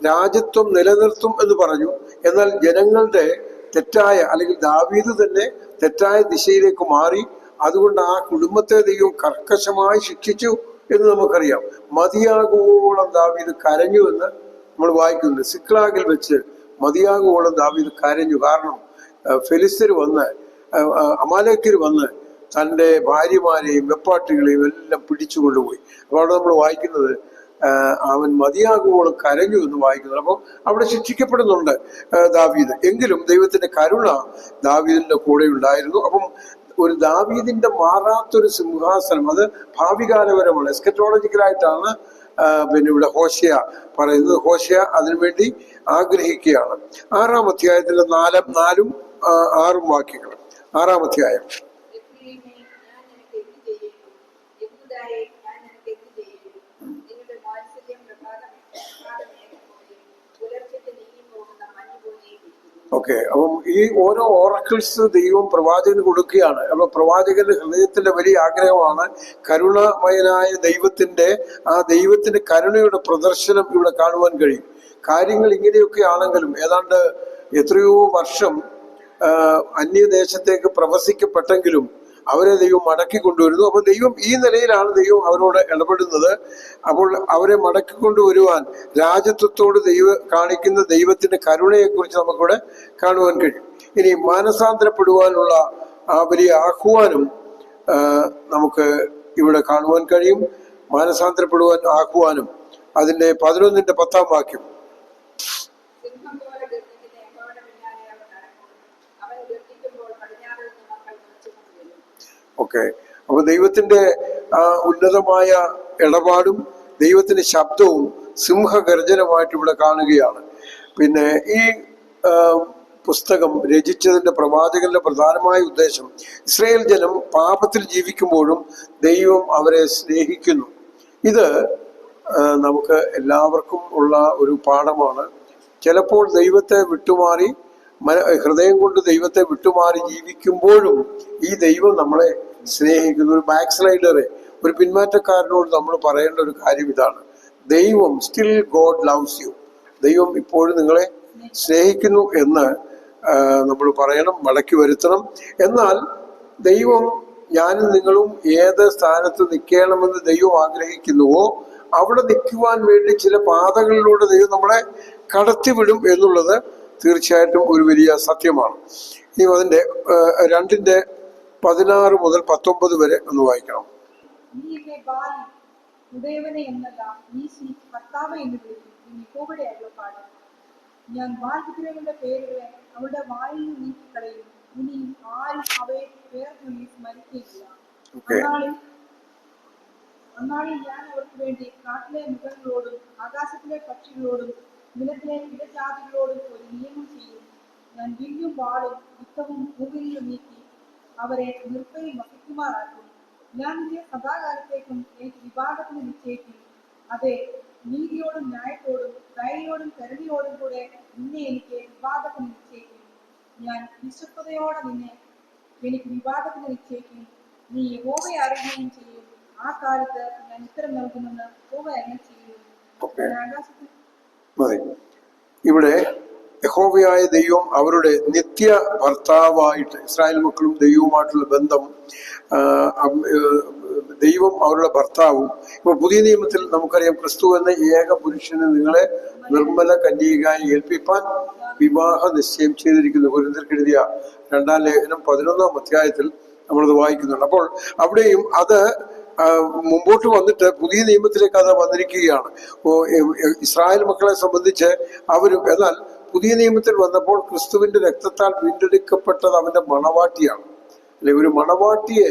രാജ്യത്വം നിലനിർത്തും എന്ന് പറഞ്ഞു. എന്നാൽ ജനങ്ങളുടെ തെറ്റായ അല്ലെങ്കിൽ ദാവീദ് തന്നെ തെറ്റായ ദിശയിലേക്ക് മാറി. അതുകൊണ്ട് ആ കുടുംബത്തെ ദൈവം കർക്കശമായി ശിക്ഷിച്ചു എന്ന് നമുക്കറിയാം. മതിയാകുവോളം ദാവീദ് കരഞ്ഞു എന്ന് നമ്മൾ വായിക്കുന്നുണ്ട്. സിക്ലാഗിൽ വെച്ച് മതിയാകുവോളം ദാവീദ് കരഞ്ഞു. കാരണം ഫെലിസ്തർ വന്ന് അമാലേക്കർ വന്ന് തൻ്റെ ഭാര്യമാരെയും വെപ്പാട്ടികളെയും എല്ലാം പിടിച്ചു കൊണ്ടുപോയി. അപ്പോൾ അവിടെ നമ്മൾ വായിക്കുന്നത് അവൻ മതിയാകുവോളം കരഞ്ഞു എന്ന് വായിക്കുന്നത്. അപ്പോൾ അവിടെ ശിക്ഷിക്കപ്പെടുന്നുണ്ട് ദാവീദ്. എങ്കിലും ദൈവത്തിന്റെ കരുണ ദാവീദിന്റെ കൂടെ ഉണ്ടായിരുന്നു. അപ്പം ഒരു ദാവീദിന്റെ മാറാത്തൊരു സിംഹാസനം, അത് ഭാവികാലപരമാണ്, എസ്കറ്റോളജിക്കലായിട്ടാണ് പിന്നെ ഇവിടെ ഹോശേയ പറയുന്നത്. ഹോശേയ അതിനുവേണ്ടി ആഗ്രഹിക്കുകയാണ്. 6-ാം അധ്യായത്തിലെ 4-ഉം 6-ഉം വാക്യങ്ങൾ. 6-ാം അധ്യായം. ഓക്കെ, അപ്പം ഈ ഓരോ ഓറക്കിൾസ് ദൈവം പ്രവാചകന് കൊടുക്കുകയാണ്. അപ്പൊ പ്രവാചകന്റെ ഹൃദയത്തിന്റെ വലിയ ആഗ്രഹമാണ് കരുണാമയനായ ദൈവത്തിന്റെ കരുണയുടെ പ്രദർശനം ഇവിടെ കാണുവാൻ കഴിയും. കാര്യങ്ങൾ ഇങ്ങനെയൊക്കെ ആണെങ്കിലും ഏതാണ്ട് എത്രയോ വർഷം അന്യദേശത്തേക്ക് പ്രവസിക്കപ്പെട്ടെങ്കിലും അവരെ ദൈവം മടക്കി കൊണ്ടുവരുന്നു. അപ്പോൾ ദൈവം ഈ നിലയിലാണ് ദൈവം അവരോട് ഇടപെടുന്നത്. അപ്പോൾ അവരെ മടക്കി കൊണ്ടുവരുവാൻ രാജത്വത്തോട് കാണിക്കുന്ന ദൈവത്തിന്റെ കരുണയെക്കുറിച്ച് നമുക്കിവിടെ കാണുവാൻ കഴിയും. ഇനി മാനസാന്തരപ്പെടുവാനുള്ള ആ വലിയ ആഹ്വാനം നമുക്ക് ഇവിടെ കാണുവാൻ കഴിയും. മാനസാന്തരപ്പെടുവാൻ ആഹ്വാനം അതിന്റെ 11:10 വാക്യം. സിംഹം പോലെ ഗർജിക്കുന്ന യഹോവയുടെ പിന്നാലെ അവർ നടക്കും. അവൻ ഗർജിക്കുമ്പോൾ പടിഞ്ഞാറ് നിന്ന് മക്കൾ വിളിച്ചുകൊണ്ടുവരും. ഓക്കെ, അപ്പൊ ദൈവത്തിന്റെ ഉന്നതമായ ഇടപാടും ദൈവത്തിന്റെ ശബ്ദവും സിംഹഗർജനമായിട്ട് ഇവിടെ കാണുകയാണ്. പിന്നെ ഈ പുസ്തകം രചിച്ചതിന്റെ പ്രവാചകന്റെ പ്രധാനമായ ഉദ്ദേശം ഇസ്രായേൽ ജനം പാപത്തിൽ ജീവിക്കുമ്പോഴും ദൈവം അവരെ സ്നേഹിക്കുന്നു. ഇത് നമുക്ക് എല്ലാവർക്കും ഉള്ള ഒരു പാഠമാണ്. ചിലപ്പോൾ ദൈവത്തെ വിട്ടുമാറി ഹൃദയം കൊണ്ട് ദൈവത്തെ വിട്ടുമാറി ജീവിക്കുമ്പോഴും ഈ ദൈവം നമ്മളെ സ്നേഹിക്കുന്നു. ഒരു ബാക്ക് സ്ലൈഡറെ, ഒരു പിന്മാറ്റക്കാരനോട് നമ്മൾ പറയേണ്ട ഒരു കാര്യം ഇതാണ്: ദൈവം സ്റ്റിൽ ഗോഡ് ലവ്സ് യു. ദൈവം ഇപ്പോഴും നിങ്ങളെ സ്നേഹിക്കുന്നു എന്ന് നമ്മൾ പറയണം, മടക്കി വരുത്തണം. എന്നാൽ ദൈവം ഞാനും നിങ്ങളും ഏത് സ്ഥാനത്ത് നിൽക്കണമെന്ന് ദൈവം ആഗ്രഹിക്കുന്നുവോ അവിടെ നിൽക്കുവാൻ വേണ്ടി ചില പാതകളിലൂടെ ദൈവം നമ്മളെ കടത്തിവിടും എന്നുള്ളത് തീർച്ചയായിട്ടും ഒരു വലിയ സത്യമാണ്. ഇനി അതിന്റെ 2:16 മുതൽ 19 വരെ ഒന്ന് വായിക്കണം. ഞാൻ വാൽവിഗ്രഹങ്ങളുടെ പേരുകളെ അവരുടെ വായിൽ നിന്ന് നീക്കിക്കളയും. ഇനി ആരും അവയെ പേർച്ചൊല്ലി സ്മരിക്കുകയില്ല. അന്നാളിൽ ഞാൻ അവർക്ക് വേണ്ടി കാട്ടിലെ മൃഗങ്ങളോടും ആകാശത്തിലെ പക്ഷികളോടും നിലത്തിലെ ഇടജാതികളോടും ഒരു നിയമം ചെയ്യും. ഞാൻ വില്ലും വാളും യുദ്ധവും ഭൂമിയിലും നീക്കി അവരെ നിർഭയം വസിക്കുമാറാക്കും. ഞാൻ നിന്നെ സദാകാലത്തേക്കും എനിക്ക് വിഭാഗത്തിന് നിശ്ചയിക്കും. അതെ, നീതിയോടും ന്യായത്തോടും ദയയോടും കരുണയോടും കൂടെ നിന്നെ എനിക്ക് വിവാദത്തിന് നിശ്ചയിക്കും. ഞാൻ വിശ്വസ്തയോടെ നിന്നെ എനിക്ക് വിവാദത്തിന് നിശ്ചയിക്കും. നീ യഹോവയെ അറിയുകയും ചെയ്യും. ആ കാലത്ത് ഞാൻ ഉത്തരം നൽകുമെന്ന് യഹോവ എന്നെ ചെയ്യും. ഇവിടെ യഹോവയായ ദൈവം അവരുടെ നിത്യ ഭർത്താവായിട്ട്, ഇസ്രായേൽ മക്കളും ദൈവവുമായിട്ടുള്ള ബന്ധം, ദൈവം അവരുടെ ഭർത്താവും. ഇപ്പൊ പുതിയ നിയമത്തിൽ നമുക്കറിയാം, ക്രിസ്തു എന്ന ഏക പുരുഷന് നിങ്ങളെ നിർമ്മല കന്യകയായി ഏൽപ്പിപ്പാൻ വിവാഹ നിശ്ചയം ചെയ്തിരിക്കുന്നു. കൊരിന്ത്യർക്ക് എഴുതിയ 2-ാം ലേഖനം 11-ാം അധ്യായത്തിൽ നമ്മളത് വായിക്കുന്നുണ്ട്. അപ്പോൾ അവിടെയും അത് മുമ്പോട്ട് വന്നിട്ട് പുതിയ നിയമത്തിലേക്ക് അത് വന്നിരിക്കുകയാണ്. ഇസ്രായേൽ മക്കളെ സംബന്ധിച്ച് അവരും, എന്നാൽ പുതിയ നിയമത്തിൽ വന്നപ്പോൾ ക്രിസ്തുവിന്റെ രക്തത്താൽ വീണ്ടെടുക്കപ്പെട്ടത് അവന്റെ മണവാട്ടിയാണ്. അല്ലെ, ഒരു മണവാട്ടിയെ,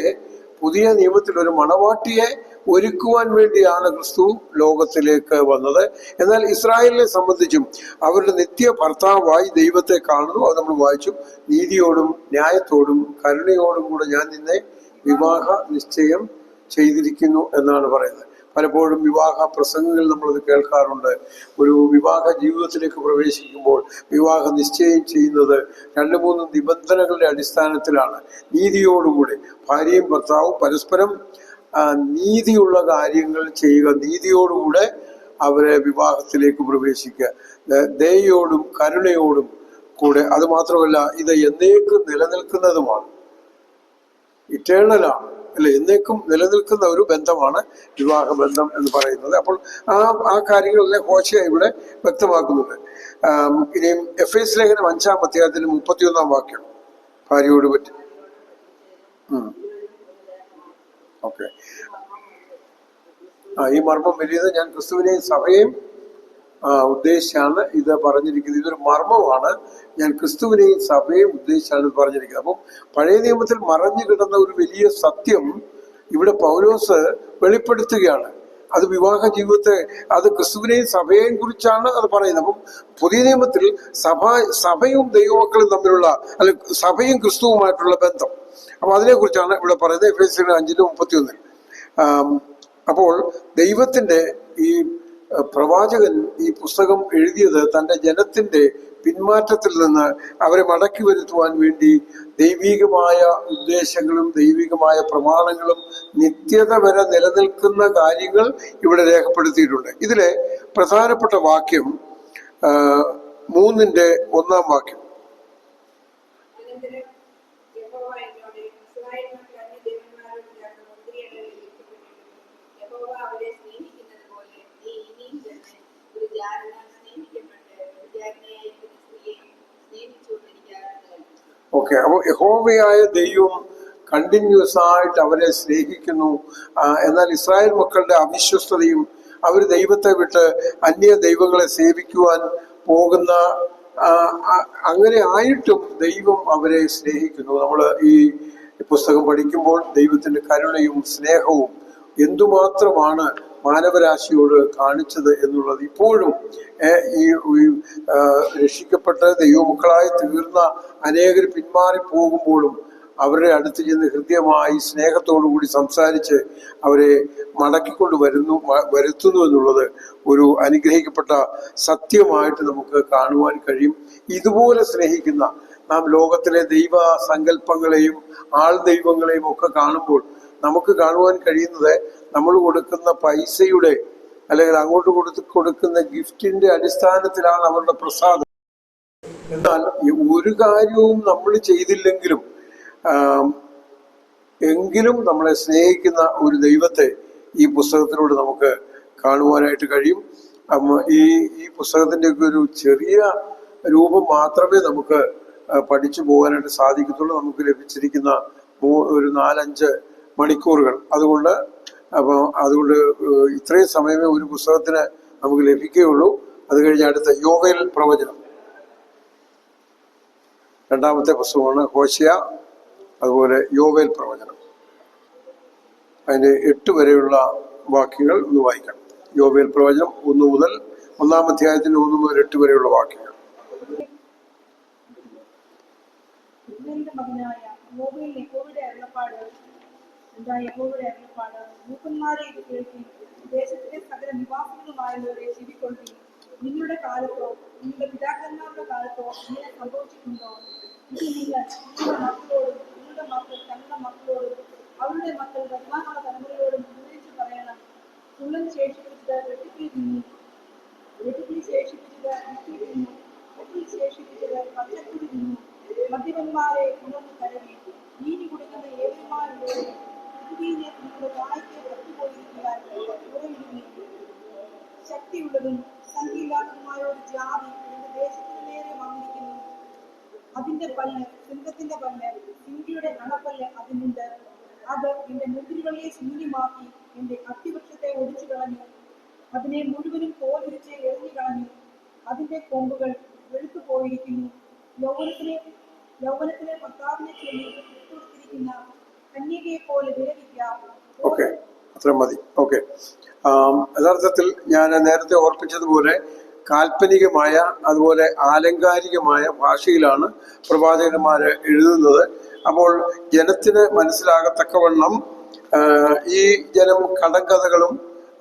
പുതിയ നിയമത്തിൽ ഒരു മണവാട്ടിയെ ഒരുക്കുവാൻ വേണ്ടിയാണ് ക്രിസ്തു ലോകത്തിലേക്ക് വന്നത്. എന്നാൽ ഇസ്രായേലിനെ സംബന്ധിച്ചും അവരുടെ നിത്യ ഭർത്താവായി ദൈവത്തെ കാണുന്നു. അത് നമ്മൾ വായിച്ചു. നീതിയോടും ന്യായത്തോടും കരുണയോടും കൂടെ ഞാൻ നിന്നെ വിവാഹ നിശ്ചയം ചെയ്തിരിക്കുന്നു എന്നാണ് പറയുന്നത്. പലപ്പോഴും വിവാഹ പ്രസംഗങ്ങൾ നമ്മളത് കേൾക്കാറുണ്ട്. ഒരു വിവാഹ ജീവിതത്തിലേക്ക് പ്രവേശിക്കുമ്പോൾ വിവാഹ നിശ്ചയം ചെയ്യുന്നത് 2-3 നിബന്ധനകളുടെ അടിസ്ഥാനത്തിലാണ്. നീതിയോടുകൂടി ഭാര്യയും ഭർത്താവും പരസ്പരം നീതിയുള്ള കാര്യങ്ങൾ ചെയ്യുക, നീതിയോടുകൂടെ അവരെ വിവാഹത്തിലേക്ക് പ്രവേശിക്കുക, ദയയോടും കരുണയോടും കൂടെ. അത് മാത്രമല്ല, ഇത് എന്നേക്കും നിലനിൽക്കുന്നതുമാണ്, ഇറ്റേണലാണ്, അല്ലെ, എന്നേക്കും നിലനിൽക്കുന്ന ഒരു ബന്ധമാണ് വിവാഹബന്ധം എന്ന് പറയുന്നത്. അപ്പോൾ ആ കാര്യങ്ങളെല്ലാം ഹോശയ ഇവിടെ വ്യക്തമാക്കുന്നുണ്ട്. ഇനിയും എഫേസ്യ ലേഖനം 5-ാം അധ്യായത്തിൽ 31-ാം വാക്യം ഭാര്യയോട് പറ്റി. ഓക്കെ, ഈ മർമ്മം വലിയത് ഞാൻ ക്രിസ്തുവിനെയും സഭയെയും ഉദ്ദേശിച്ചാണ് ഇത് പറഞ്ഞിരിക്കുന്നത്. ഇതൊരു മർമ്മമാണ്. ഞാൻ ക്രിസ്തുവിനെയും സഭയെയും ഉദ്ദേശിച്ചാണ് ഇത് പറഞ്ഞിരിക്കുന്നത്. അപ്പം പഴയ നിയമത്തിൽ മറഞ്ഞു കിടന്ന ഒരു വലിയ സത്യം ഇവിടെ പൗലോസ് വെളിപ്പെടുത്തുകയാണ്. അത് വിവാഹ ജീവിതത്തെ, അത് ക്രിസ്തുവിനെയും സഭയെയും കുറിച്ചാണ് അത് പറയുന്നത്. അപ്പം പുതിയ നിയമത്തിൽ സഭയും ദൈവമക്കളും തമ്മിലുള്ള, അല്ലെ, സഭയും ക്രിസ്തുവുമായിട്ടുള്ള ബന്ധം, അപ്പൊ അതിനെക്കുറിച്ചാണ് ഇവിടെ പറയുന്നത്. എഫേസ്യർ 5:31. അപ്പോൾ ദൈവത്തിന്റെ ഈ പ്രവാചകൻ ഈ പുസ്തകം എഴുതിയത് തന്റെ ജനത്തിന്റെ പിന്മാറ്റത്തിൽ നിന്ന് അവരെ മടക്കി വരുത്തുവാൻ വേണ്ടി ദൈവികമായ ഉദ്ദേശങ്ങളും ദൈവികമായ പ്രമാണങ്ങളും നിത്യത വരെ നിലനിൽക്കുന്ന കാര്യങ്ങൾ ഇവിടെ രേഖപ്പെടുത്തിയിട്ടുണ്ട്. ഇതിലെ പ്രധാനപ്പെട്ട വാക്യം 3-ന്റെ 1-ാം വാക്യം. ഓക്കെ. അപ്പോൾ യഹോവയായ ദൈവം കണ്ടിന്യൂസ് ആയിട്ട് അവരെ സ്നേഹിക്കുന്നു. എന്നാൽ ഇസ്രായേൽ മക്കളുടെ അവിശ്വസ്തതയും അവർ ദൈവത്തെ വിട്ട് അന്യ ദൈവങ്ങളെ സേവിക്കുവാൻ പോകുന്ന അങ്ങനെ ആയിട്ടും ദൈവം അവരെ സ്നേഹിക്കുന്നു. നമ്മൾ ഈ പുസ്തകം പഠിക്കുമ്പോൾ ദൈവത്തിന്റെ കരുണയും സ്നേഹവും എന്തുമാത്രമാണ് മാനവരാശിയോട് കാണിച്ചത് എന്നുള്ളത് ഇപ്പോഴും ഈ രക്ഷിക്കപ്പെട്ട് ദൈവമക്കളായി തീർന്ന അനേകർ പിന്മാറി പോകുമ്പോഴും അവരുടെ അടുത്ത് ചെന്ന് ഹൃദ്യമായി സ്നേഹത്തോടു കൂടി സംസാരിച്ച് അവരെ മടക്കിക്കൊണ്ട് വരുത്തുന്നു എന്നുള്ളത് ഒരു അനുഗ്രഹിക്കപ്പെട്ട സത്യമായിട്ട് നമുക്ക് കാണുവാൻ കഴിയും. ഇതുപോലെ സ്നേഹിക്കുന്ന നാം ലോകത്തിലെ ദൈവ സങ്കല്പങ്ങളെയും ആൾ ദൈവങ്ങളെയും ഒക്കെ കാണുമ്പോൾ നമുക്ക് കാണുവാൻ കഴിയുന്നത് നമ്മൾ കൊടുക്കുന്ന പൈസയുടെ അല്ലെങ്കിൽ അങ്ങോട്ട് കൊടുക്കുന്ന ഗിഫ്റ്റിന്റെ അടിസ്ഥാനത്തിലാണ് അവരുടെ പ്രസാദം. എന്നാൽ ഒരു കാര്യവും നമ്മൾ ചെയ്തില്ലെങ്കിലും എങ്കിലും നമ്മളെ സ്നേഹിക്കുന്ന ഒരു ദൈവത്തെ ഈ പുസ്തകത്തിലൂടെ നമുക്ക് കാണുവാനായിട്ട് കഴിയും. ഈ പുസ്തകത്തിന്റെ ഒക്കെ ഒരു ചെറിയ രൂപം മാത്രമേ നമുക്ക് പഠിച്ചു പോകാനായിട്ട് സാധിക്കത്തുള്ളൂ. നമുക്ക് ലഭിച്ചിരിക്കുന്ന ഒരു 4-5 മണിക്കൂറുകൾ. അതുകൊണ്ട് ഇത്രയും സമയമേ ഒരു പുസ്തകത്തിന് നമുക്ക് ലഭിക്കുകയുള്ളൂ. അത് കഴിഞ്ഞ് അടുത്ത യോവേൽ പ്രവചനം, രണ്ടാമത്തെ പുസ്തകമാണ് ഹോശേയ. അതുപോലെ യോവേൽ പ്രവചനം, അതിന്റെ 8 വരെയുള്ള വാക്യങ്ങൾ ഒന്ന് വായിക്കണം. യോവേൽ പ്രവചനം 1 മുതൽ 1-ാം അധ്യായത്തിന്റെ 1 മുതൽ 8 വരെയുള്ള വാക്യങ്ങൾ. മൂപ്പന്മാരെ ഇത് കേൾക്കി, ദേശത്തിലെ സകല നിവാസികളുമായുള്ളവരെ ചെവിക്കൊള്ളി. നിങ്ങളുടെ കാലത്തോ നിങ്ങളുടെ പിതാക്കന്മാരുടെ കാലത്തോ ഇങ്ങനെ സംഭവിച്ചിട്ടുണ്ടോ? ഇത് നിങ്ങളുടെ മക്കളോടും നിങ്ങളുടെ മക്കൾ തങ്ങളുടെ മക്കളോടും അവരുടെ മക്കൾ വരുമാനുള്ള തലമുറയോടും വിവരിച്ചു പറയണം. തുള്ളൽ ശേഷിപ്പിച്ചത് വെട്ടിക്കിളി തിന്നു, വെട്ടിക്കിളി ശേഷിപ്പിച്ചത് വിട്ടി തിന്നു, വെട്ടിൽ ശേഷിപ്പിച്ചത് പച്ചക്കുടി തിന്നു. മദ്യപന്മാരെ ഉണർന്ന് കരവി, വീഞ്ഞു കുടിക്കുന്ന ഏവന്മാരുടെ പൃഥ്വിയിലെ നിങ്ങളുടെ വായ്ക്ക് പറ്റുപോയിരിക്കാൻ ഉറയിടുകയും ശക്തിയുള്ളതും സംഖ്യയില്ലാത്തതുമായ ഒരു ജാതി എന്റെ ദേശത്തിന് നേരെ വന്നിരിക്കുന്നു. അതിന്റെ പല്ല് സിംഹത്തിന്റെ പല്ല്, സിംഹിയുടെ അണപ്പല്ല് അതിനുണ്ട്. അത് എന്റെ മുന്തിരിവള്ളിയെ ശൂന്യമാക്കി എന്റെ അത്തിവൃക്ഷത്തെ ഒടിച്ചു കളഞ്ഞു, അതിനെ മുഴുവനും കോലിരിച്ച് എറിഞ്ഞു കളഞ്ഞു. അതിന്റെ കൊമ്പുകൾ വെളുത്തു പോയിരിക്കുന്നു. യൗവനത്തിലെ ഭർത്താവിനെ ചൊല്ലി കൊടുത്തിരിക്കുന്ന കന്യകയെ പോലെ വിലപിക്കാം. ഓക്കെ, അത്ര മതി. ഓക്കെ, യഥാർത്ഥത്തിൽ ഞാൻ നേരത്തെ ഓർപ്പിച്ചതുപോലെ കാൽപ്പനികമായ അതുപോലെ ആലങ്കാരികമായ ഭാഷയിലാണ് പ്രവാചകന്മാര് എഴുതുന്നത്. അപ്പോൾ ജനത്തിന് മനസ്സിലാകത്തക്കവണ്ണം ഈ ജനം കടങ്കഥകളും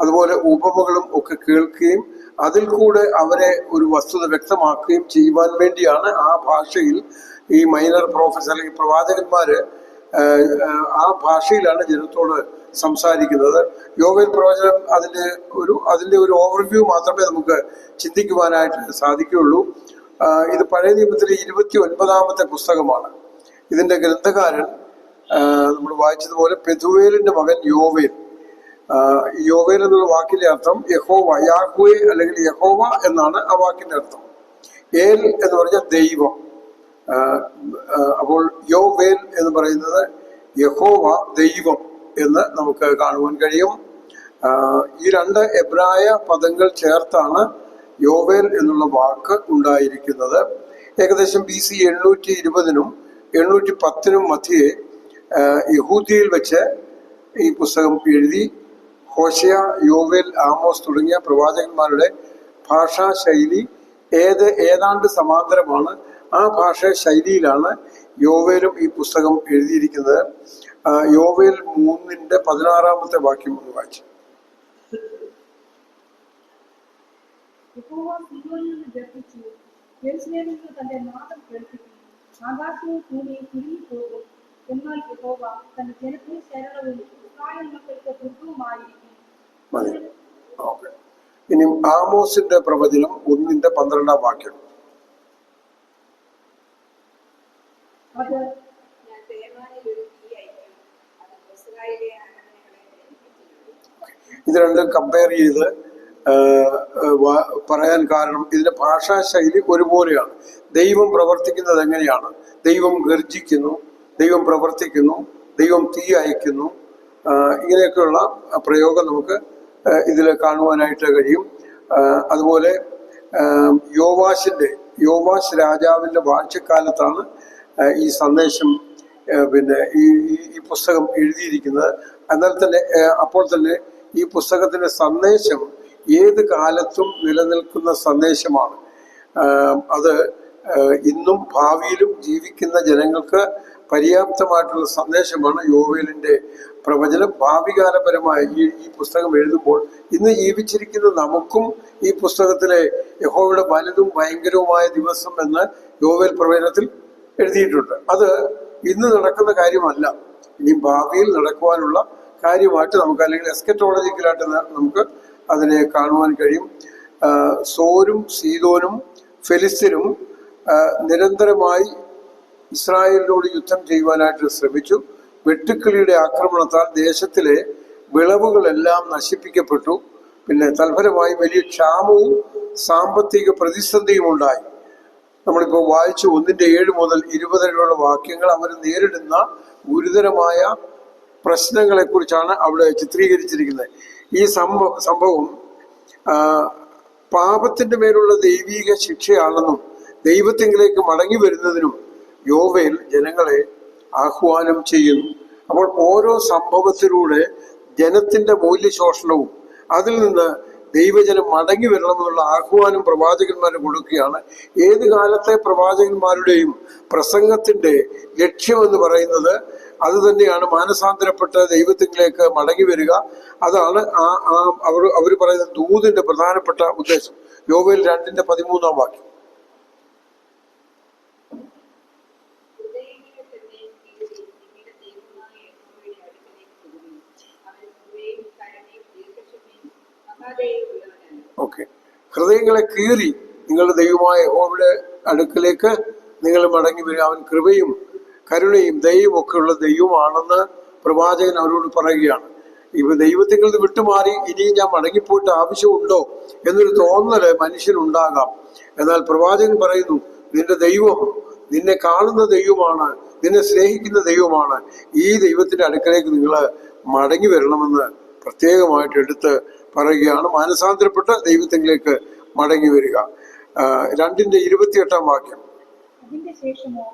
അതുപോലെ ഉപമകളും ഒക്കെ കേൾക്കുകയും അതിൽ കൂടെ അവരെ ഒരു വസ്തുത വ്യക്തമാക്കുകയും ചെയ്യുവാൻ വേണ്ടിയാണ് ആ ഭാഷയിൽ ഈ മൈനർ പ്രോഫറ്റ്സ് അല്ലെങ്കിൽ പ്രവാചകന്മാര് ആ ഭാഷയിലാണ് ജനത്തോട് സംസാരിക്കുന്നത്. യോവേൽ പ്രവചനം അതിന്റെ ഒരു ഓവർവ്യൂ മാത്രമേ നമുക്ക് ചിന്തിക്കുവാനായിട്ട് സാധിക്കുകയുള്ളൂ. ഇത് പഴയ നിയമത്തിലെ 29-ാമത്തെ പുസ്തകമാണ്. ഇതിന്റെ ഗ്രന്ഥകാരൻ നമ്മൾ വായിച്ചതുപോലെ പെതുവേലിന്റെ മകൻ യോവേൽ. യോവേൽ എന്നുള്ള വാക്കിന്റെ അർത്ഥം യഹോവ, യാഹ്വേ അല്ലെങ്കിൽ യഹോവ എന്നാണ് ആ വാക്കിന്റെ അർത്ഥം. ഏൽ എന്ന് പറഞ്ഞാൽ ദൈവം. അപ്പോൾ യോവേൽ എന്ന് പറയുന്നത് യഹോവ ദൈവം എന്ന് നമുക്ക് കാണുവാൻ കഴിയും. ഈ 2 എബ്രായ പദങ്ങൾ ചേർത്താണ് യോവേൽ എന്നുള്ള വാക്ക് ഉണ്ടായിരിക്കുന്നത്. ഏകദേശം BC 820-നും 810-നും മധ്യേ യഹൂദിയയിൽ വെച്ച് ഈ പുസ്തകം എഴുതി. ഹോശേയ, യോവേൽ, ആമോസ് തുടങ്ങിയ പ്രവാചകന്മാരുടെ ഭാഷാ ശൈലി ഏതാണ്ട് സമാന്തരമാണ്. ആ ഭാഷാ ശൈലിയിലാണ് യോവേലും ഈ പുസ്തകം എഴുതിയിരിക്കുന്നത്. യോവേൽ 3-ന്റെ 16-ാമത്തെ വാക്യം ഒന്ന് വായിച്ചു. തന്റെ നാദം കേൾപ്പിക്കും, ആകാശവും ഭൂമിയും തിരിഞ്ഞുപോകും. എന്നാൽ യഹോവ തന്റെ ജനത്തിന് ശരണവും ഇസ്രായേൽ മക്കൾക്ക് ദുർഗവുമായിരിക്കും. ഇനി ആമോസിന്റെ പ്രവചനം 1-ന്റെ 12-ാം വാക്യം. അത് ഞാൻ തേമാനിൽ ഒരു തീ അയക്കും, അത് ഇസ്രായേലിലെ അരമനകളെ ദഹിപ്പിച്ചിരിക്കും. ഇത് രണ്ടും കമ്പയർ ചെയ്ത് പറയാൻ കാരണം ഇതിന്റെ ഭാഷാ ശൈലി ഒരുപോലെയാണ്. ദൈവം പ്രവർത്തിക്കുന്നത് എങ്ങനെയാണ്? ദൈവം ഗർജിക്കുന്നു, ദൈവം പ്രവർത്തിക്കുന്നു, ദൈവം തീ അയക്കുന്നു, ഇങ്ങനെയൊക്കെയുള്ള പ്രയോഗം നമുക്ക് ഇതിൽ കാണുവാനായിട്ട് കഴിയും. അതുപോലെ യോവാശ് രാജാവിന്റെ വാഴ്ചക്കാലത്താണ് ഈ സന്ദേശം ഈ പുസ്തകം എഴുതിയിരിക്കുന്നത്. എന്നാൽ തന്നെ അപ്പോൾ തന്നെ ഈ പുസ്തകത്തിന്റെ സന്ദേശം ഏത് കാലത്തും നിലനിൽക്കുന്ന സന്ദേശമാണ്. അത് ഇന്നും ഭാവിയിലും ജീവിക്കുന്ന ജനങ്ങൾക്ക് പര്യാപ്തമായിട്ടുള്ള സന്ദേശമാണ് യോവേലിന്റെ പ്രവചനം. ഭാവികാലപരമായ ഈ പുസ്തകം എഴുതുമ്പോൾ ഇന്ന് ജീവിച്ചിരിക്കുന്ന നമുക്കും ഈ പുസ്തകത്തിലെ യഹോവയുടെ വലുതും ഭയങ്കരവുമായ ദിവസം എന്ന് യോവേൽ പ്രവചനത്തിൽ എഴുതിയിട്ടുണ്ട്. അത് ഇന്ന് നടക്കുന്ന കാര്യമല്ല, ഇനി ഭാവിയിൽ നടക്കുവാനുള്ള കാര്യമായിട്ട് നമുക്ക്, അല്ലെങ്കിൽ എസ്കറ്റോളജിക്കലായിട്ട് നമുക്ക് അതിനെ കാണുവാൻ കഴിയും. സോരും സീദോനും ഫെലിസ്ത്യരും നിരന്തരമായി ഇസ്രായേലിനോട് യുദ്ധം ചെയ്യുവാനായിട്ട് ശ്രമിച്ചു. വെട്ടുക്കിളിയുടെ ആക്രമണത്താൽ ദേശത്തിലെ വിളവുകളെല്ലാം നശിപ്പിക്കപ്പെട്ടു. പിന്നെ തൽഫലമായി വലിയ ക്ഷാമവും സാമ്പത്തിക പ്രതിസന്ധിയും ഉണ്ടായി. നമ്മളിപ്പോൾ വായിച്ചു 1:7 മുതൽ 20 വരെയുള്ള വാക്യങ്ങൾ അവർ നേരിടുന്ന ഗുരുതരമായ പ്രശ്നങ്ങളെ കുറിച്ചാണ് അവിടെ ചിത്രീകരിച്ചിരിക്കുന്നത്. ഈ സംഭവം പാപത്തിന്റെ മേലുള്ള ദൈവീക ശിക്ഷയാണെന്നും ദൈവത്തിങ്കിലേക്ക് മടങ്ങി വരുന്നതിനും യോവേൽ ജനങ്ങളെ ആഹ്വാനം ചെയ്യുന്നു. അപ്പോൾ ഓരോ സംഭവത്തിലൂടെ ജനത്തിന്റെ മൂല്യശോഷണവും അതിൽ നിന്ന് ദൈവജനം മടങ്ങി വരണമെന്നുള്ള ആഹ്വാനം പ്രവാചകന്മാർ കൊടുക്കുകയാണ്. ഏത് കാലത്തെ പ്രവാചകന്മാരുടെയും പ്രസംഗത്തിന്റെ ലക്ഷ്യമെന്ന് പറയുന്നത് അത് തന്നെയാണ്, മാനസാന്തരപ്പെട്ട ദൈവത്തിലേക്ക് മടങ്ങി വരിക. അതാണ് അവർ പറയുന്ന ദൂതിന്റെ പ്രധാനപ്പെട്ട ഉദ്ദേശം. യോവേൽ 2:13 വാക്യം. ഓക്കെ, ഹൃദയങ്ങളെ കീറി നിങ്ങളുടെ ദൈവമായ യഹോവയുടെ അടുക്കലേക്ക് നിങ്ങൾ മടങ്ങി വരിക. അവൻ കൃപയും കരുണയും ദയയും ഒക്കെ ഉള്ള ദൈവമാണെന്ന് പ്രവാചകൻ അവരോട് പറയുകയാണ്. ഇവ ദൈവത്തിൽ നിന്ന് വിട്ടുമാറി ഇനിയും ഞാൻ മടങ്ങിപ്പോയിട്ട് ആവശ്യമുണ്ടോ എന്നൊരു തോന്നല് മനുഷ്യനുണ്ടാകാം. എന്നാൽ പ്രവാചകൻ പറയുന്നു, നിന്റെ ദൈവം നിന്നെ കാണുന്ന ദൈവമാണ്, നിന്നെ സ്നേഹിക്കുന്ന ദൈവമാണ്. ഈ ദൈവത്തിന്റെ അടുക്കലേക്ക് നിങ്ങൾ മടങ്ങി വരണമെന്ന് പ്രത്യേകമായിട്ട് എടുത്ത് പറയുകയാണ്. മാനസാന്തരപ്പെട്ട് ദൈവത്തിലേക്ക് മടങ്ങി വരിക. 2:28 വാക്യം. അതിന്റെ ശേഷമോ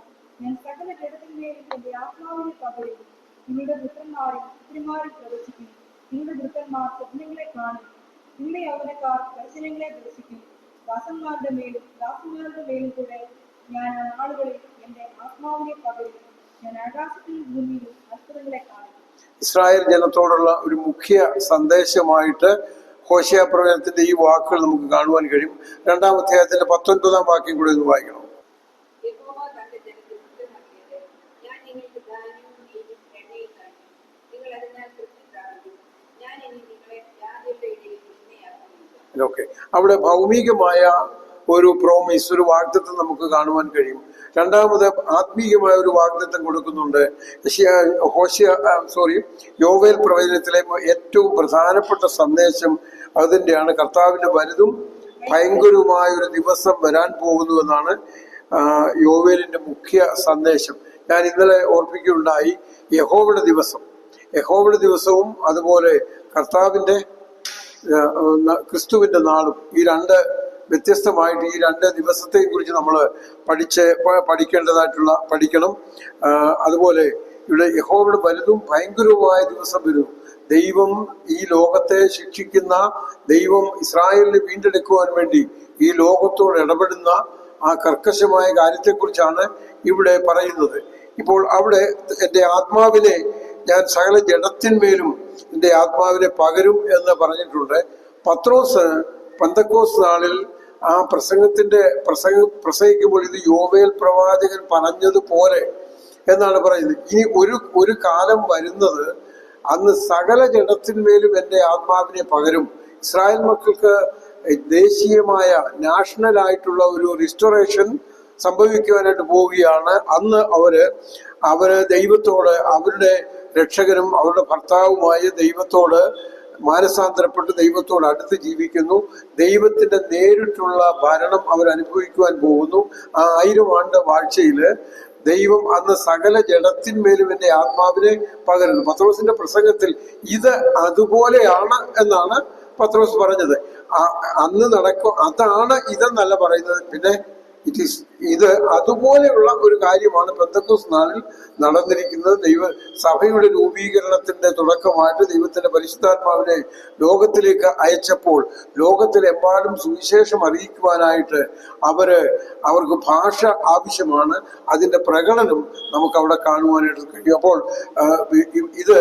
ഞാൻ സകല ജഡത്തിന്മേലും എന്റെ ആത്മാവിനെ പകരും. നിങ്ങളുടെ വൃദ്ധന്മാരും പുത്രിമാരും പ്രവചിക്കും. നിങ്ങളുടെ വൃദ്ധന്മാർ സ്വപ്നങ്ങളെ കാണും. നിങ്ങളുടെ യൗവനക്കാർ ദർശനങ്ങളെ ദർശിക്കും. ദാസന്മാരുടെ മേലും കൂടെ ഞാൻ ആ നാളുകളിൽ എന്റെ ആത്മാവിനെ പകരും. ഞാൻ ആകാശത്തിലും ഭൂമിയിലും അത്ഭുതങ്ങളെ കാണും. ഇസ്രായേൽ ജനത്തോടുള്ള ഒരു മുഖ്യ സന്ദേശമായിട്ട് ഹോശേയ പ്രവചനത്തിന്റെ ഈ വാക്കുകൾ നമുക്ക് കാണുവാൻ കഴിയും. 2-ാം അധ്യായത്തിന്റെ 19 വാക്യം കൂടെ ഒന്ന് വായിക്കണം. ഓക്കെ, അവിടെ ഭൗമികമായ ഒരു പ്രോമിസ്, ഒരു വാഗ്ദത്തം നമുക്ക് കാണുവാൻ കഴിയും. രണ്ടാമത് ആത്മീയമായ ഒരു വാഗ്ദത്തം കൊടുക്കുന്നുണ്ട്. യോവേൽ പ്രവചനത്തിലെ ഏറ്റവും പ്രധാനപ്പെട്ട സന്ദേശം അതിൻ്റെയാണ്. കർത്താവിന്റെ വലുതും ഭയങ്കരവുമായ ഒരു ദിവസം വരാൻ പോകുന്നുവെന്നാണ് യോവേലിന്റെ മുഖ്യ സന്ദേശം. ഞാൻ ഇന്നലെ ഓർപ്പിക്കുകയുണ്ടായി, യഹോവയുടെ ദിവസവും അതുപോലെ കർത്താവിന്റെ ക്രിസ്തുവിന്റെ നാളും, ഈ രണ്ട് വ്യത്യസ്തമായിട്ട് ഈ 2 ദിവസത്തെ കുറിച്ച് നമ്മൾ പഠിക്കണം. അതുപോലെ ഇവിടെ യഹോവയുടെ വലുതും ഭയങ്കരവുമായ ദിവസം വരും. ദൈവം ഈ ലോകത്തെ ശിക്ഷിക്കുന്ന ദൈവം ഇസ്രായേലിനെ വീണ്ടെടുക്കുവാൻ വേണ്ടി ഈ ലോകത്തോട് ഇടപെടുന്ന ആ കർക്കശമായ കാര്യത്തെക്കുറിച്ചാണ് ഇവിടെ പറയുന്നത്. ഇപ്പോൾ അവിടെ എൻ്റെ ആത്മാവിനെ ഞാൻ സകല ജഡത്തിന്മേലും എൻ്റെ ആത്മാവിനെ പകരും എന്ന് പറഞ്ഞിട്ടുണ്ട്. പത്രോസ് പെന്തക്കോസ്ത് നാളിൽ ആ പ്രസംഗിക്കുമ്പോൾ ഇത് യോവേൽ പ്രവാചകൻ പറഞ്ഞതുപോലെ എന്നാണ് പറയുന്നത്. ഇനി ഒരു കാലം വരുന്നത്, അന്ന് സകല ജഡത്തിന്മേലും എൻ്റെ ആത്മാവിനെ പകരും. ഇസ്രായേൽ മക്കൾക്ക് ദേശീയമായ നാഷണൽ ആയിട്ടുള്ള ഒരു റിസ്റ്റോറേഷൻ സംഭവിക്കുവാനായിട്ട് പോവുകയാണ്. അന്ന് അവര് ദൈവത്തോട്, അവരുടെ രക്ഷകനും അവരുടെ ഭർത്താവുമായ ദൈവത്തോട് മാനസാന്തരപ്പെട്ട് ദൈവത്തോട് അടുത്ത് ജീവിക്കുന്നു. ദൈവത്തിന്റെ നേരിട്ടുള്ള ഭരണം അവർ അനുഭവിക്കുവാൻ പോകുന്നു. ആ 1000 ആണ്ട് വാഴ്ചയില് ദൈവം അന്ന് സകല ജഡത്തിന്മേലും എന്റെ ആത്മാവിനെ പകരുന്നു. പത്രോസിന്റെ പ്രസംഗത്തിൽ ഇത് അതുപോലെയാണ് എന്നാണ് പത്രോസ് പറഞ്ഞത്. അന്ന് നടക്കും, അതാണ് ഇതെന്നല്ല പറയുന്നത്. പിന്നെ ഇത് അതുപോലെയുള്ള ഒരു കാര്യമാണ് പെന്തക്കോസ്ത് നാളിൽ നടന്നിരിക്കുന്നത്. സഭയുടെ രൂപീകരണത്തിന്റെ തുടക്കമായിട്ട് ദൈവത്തിന്റെ പരിശുദ്ധാത്മാവിനെ ലോകത്തിലേക്ക് അയച്ചപ്പോൾ ലോകത്തിലെമ്പാടും സുവിശേഷം അറിയിക്കുവാനായിട്ട് അവർക്ക് ഭാഷ ആവശ്യമാണ്. അതിന്റെ പ്രകടനം നമുക്ക് അവിടെ കാണുവാനായിട്ട് കഴിയും. അപ്പോൾ ഇത്